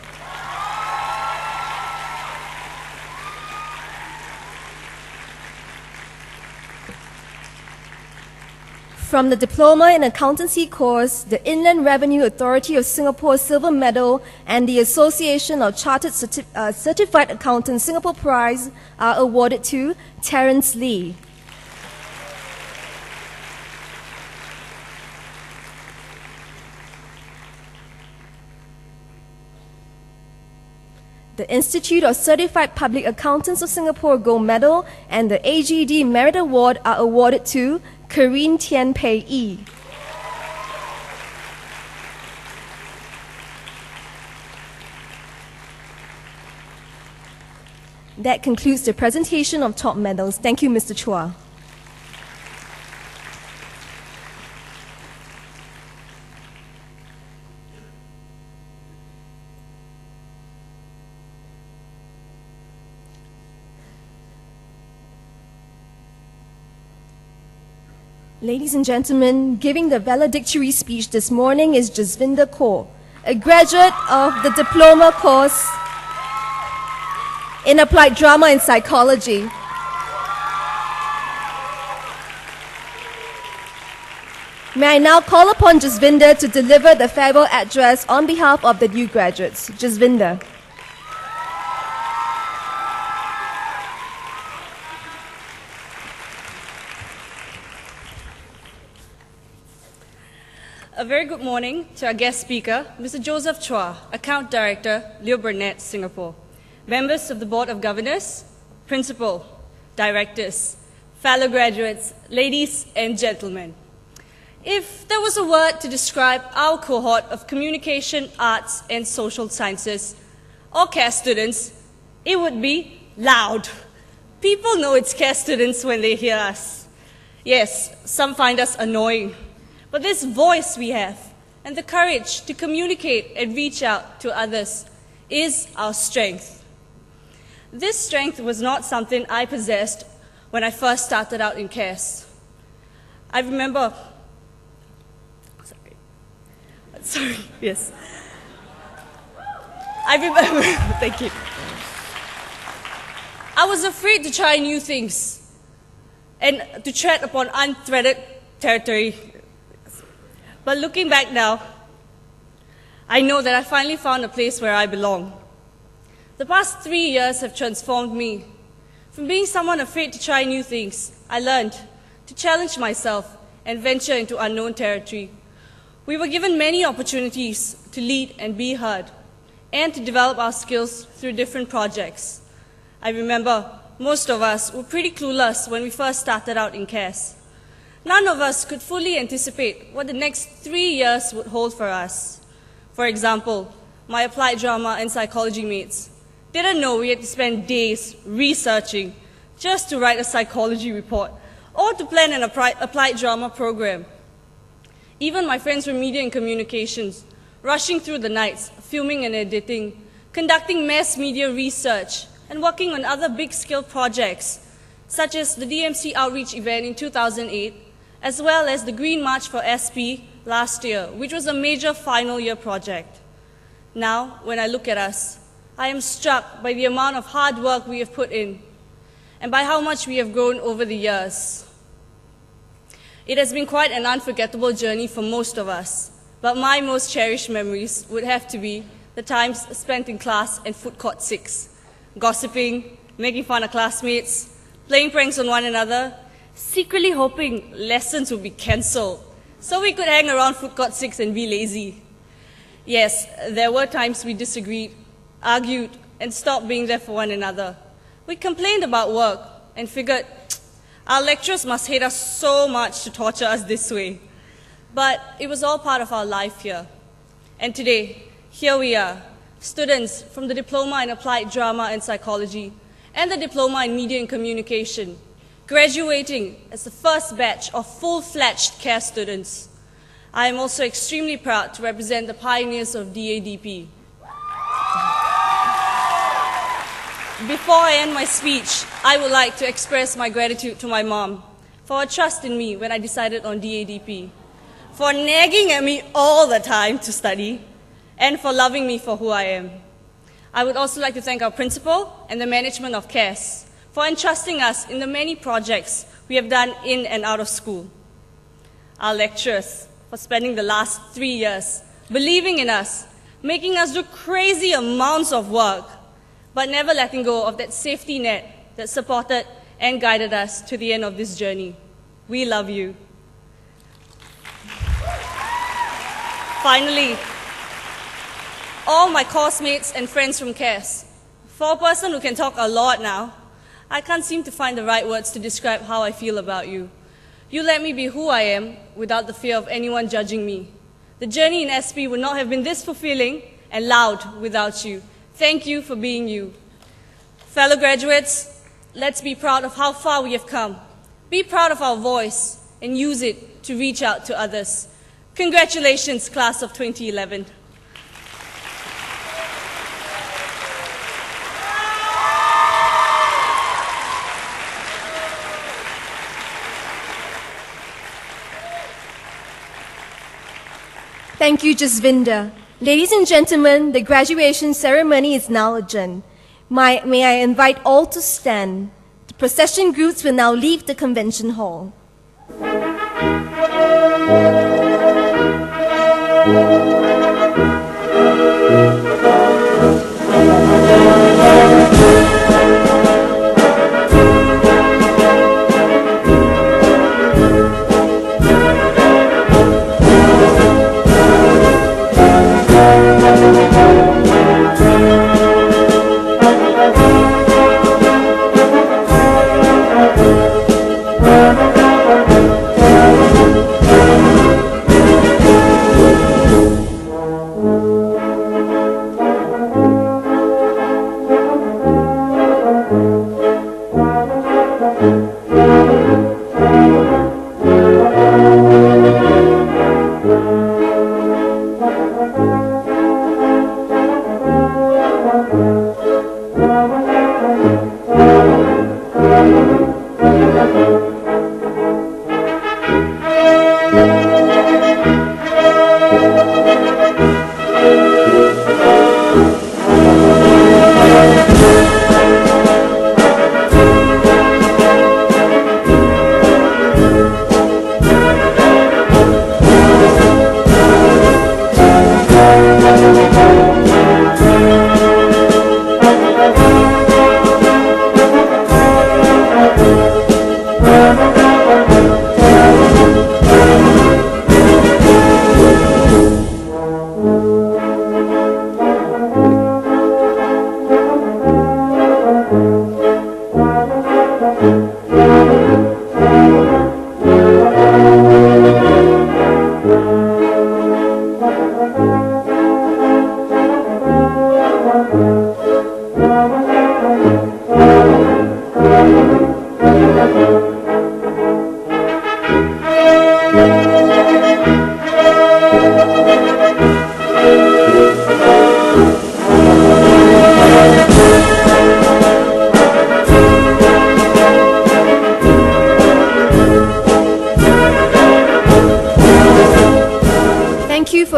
From the Diploma in Accountancy course, the Inland Revenue Authority of Singapore Silver Medal and the Association of Chartered Certified Accountants Singapore Prize are awarded to Terence Lee. The Institute of Certified Public Accountants of Singapore Gold Medal and the AGD Merit Award are awarded to Karine Tian Pei Yi. That concludes the presentation of top medals. Thank you, Mr. Chua. Ladies and gentlemen, giving the valedictory speech this morning is Jasvinder Kaur, a graduate of the Diploma course in Applied Drama and Psychology. May I now call upon Jasvinder to deliver the farewell address on behalf of the new graduates. Jasvinder. A very good morning to our guest speaker, Mr. Joseph Chua, Account Director, Berseru, Singapore, members of the Board of Governors, Principal, Directors, fellow graduates, ladies and gentlemen. If there was a word to describe our cohort of communication, arts and social sciences, or CARE students, it would be loud. People know it's CARE students when they hear us. Yes, some find us annoying, but this voice we have and the courage to communicate and reach out to others is our strength. This strength was not something I possessed when I first started out in CARES. I remember, yes. I remember, thank you. I was afraid to try new things and to tread upon untreaded territory. But looking back now, I know that I finally found a place where I belong. The past 3 years have transformed me. From being someone afraid to try new things, I learned to challenge myself and venture into unknown territory. We were given many opportunities to lead and be heard, and to develop our skills through different projects. I remember most of us were pretty clueless when we first started out in CARES. None of us could fully anticipate what the next 3 years would hold for us. For example, my applied drama and psychology mates didn't know we had to spend days researching just to write a psychology report or to plan an applied drama program. Even my friends from media and communications, rushing through the nights, filming and editing, conducting mass media research, and working on other big-scale projects, such as the DMC outreach event in 2008, as well as the Green March for SP last year, which was a major final year project. Now, when I look at us, I am struck by the amount of hard work we have put in, and by how much we have grown over the years. It has been quite an unforgettable journey for most of us, but my most cherished memories would have to be the times spent in class and food court 6, gossiping, making fun of classmates, playing pranks on one another, secretly hoping lessons would be cancelled so we could hang around food court 6 and be lazy. Yes, there were times we disagreed, argued, and stopped being there for one another. We complained about work and figured our lecturers must hate us so much to torture us this way. But it was all part of our life here. And today, here we are, students from the Diploma in Applied Drama and Psychology and the Diploma in Media and Communication, graduating as the first batch of full-fledged CARE students. I am also extremely proud to represent the pioneers of DADP. Before I end my speech, I would like to express my gratitude to my mom for her trust in me when I decided on DADP, for nagging at me all the time to study, and for loving me for who I am. I would also like to thank our principal and the management of CARES for entrusting us in the many projects we have done in and out of school. Our lecturers for spending the last 3 years believing in us, making us do crazy amounts of work, but never letting go of that safety net that supported and guided us to the end of this journey. We love you. Finally, all my course mates and friends from CARES. For a person who can talk a lot now, I can't seem to find the right words to describe how I feel about you. You let me be who I am without the fear of anyone judging me. The journey in SP would not have been this fulfilling and loud without you. Thank you for being you. Fellow graduates, let's be proud of how far we have come. Be proud of our voice and use it to reach out to others. Congratulations, class of 2011. Thank you, Jasvinder. Ladies and gentlemen, the graduation ceremony is now adjourned. May I invite all to stand. The procession groups will now leave the convention hall.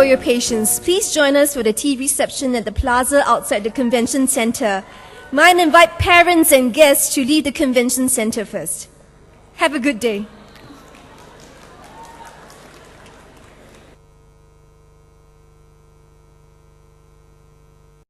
for your patience. Please join us for the tea reception at the plaza outside the convention center. Might invite parents and guests to leave the convention center first. Have a good day.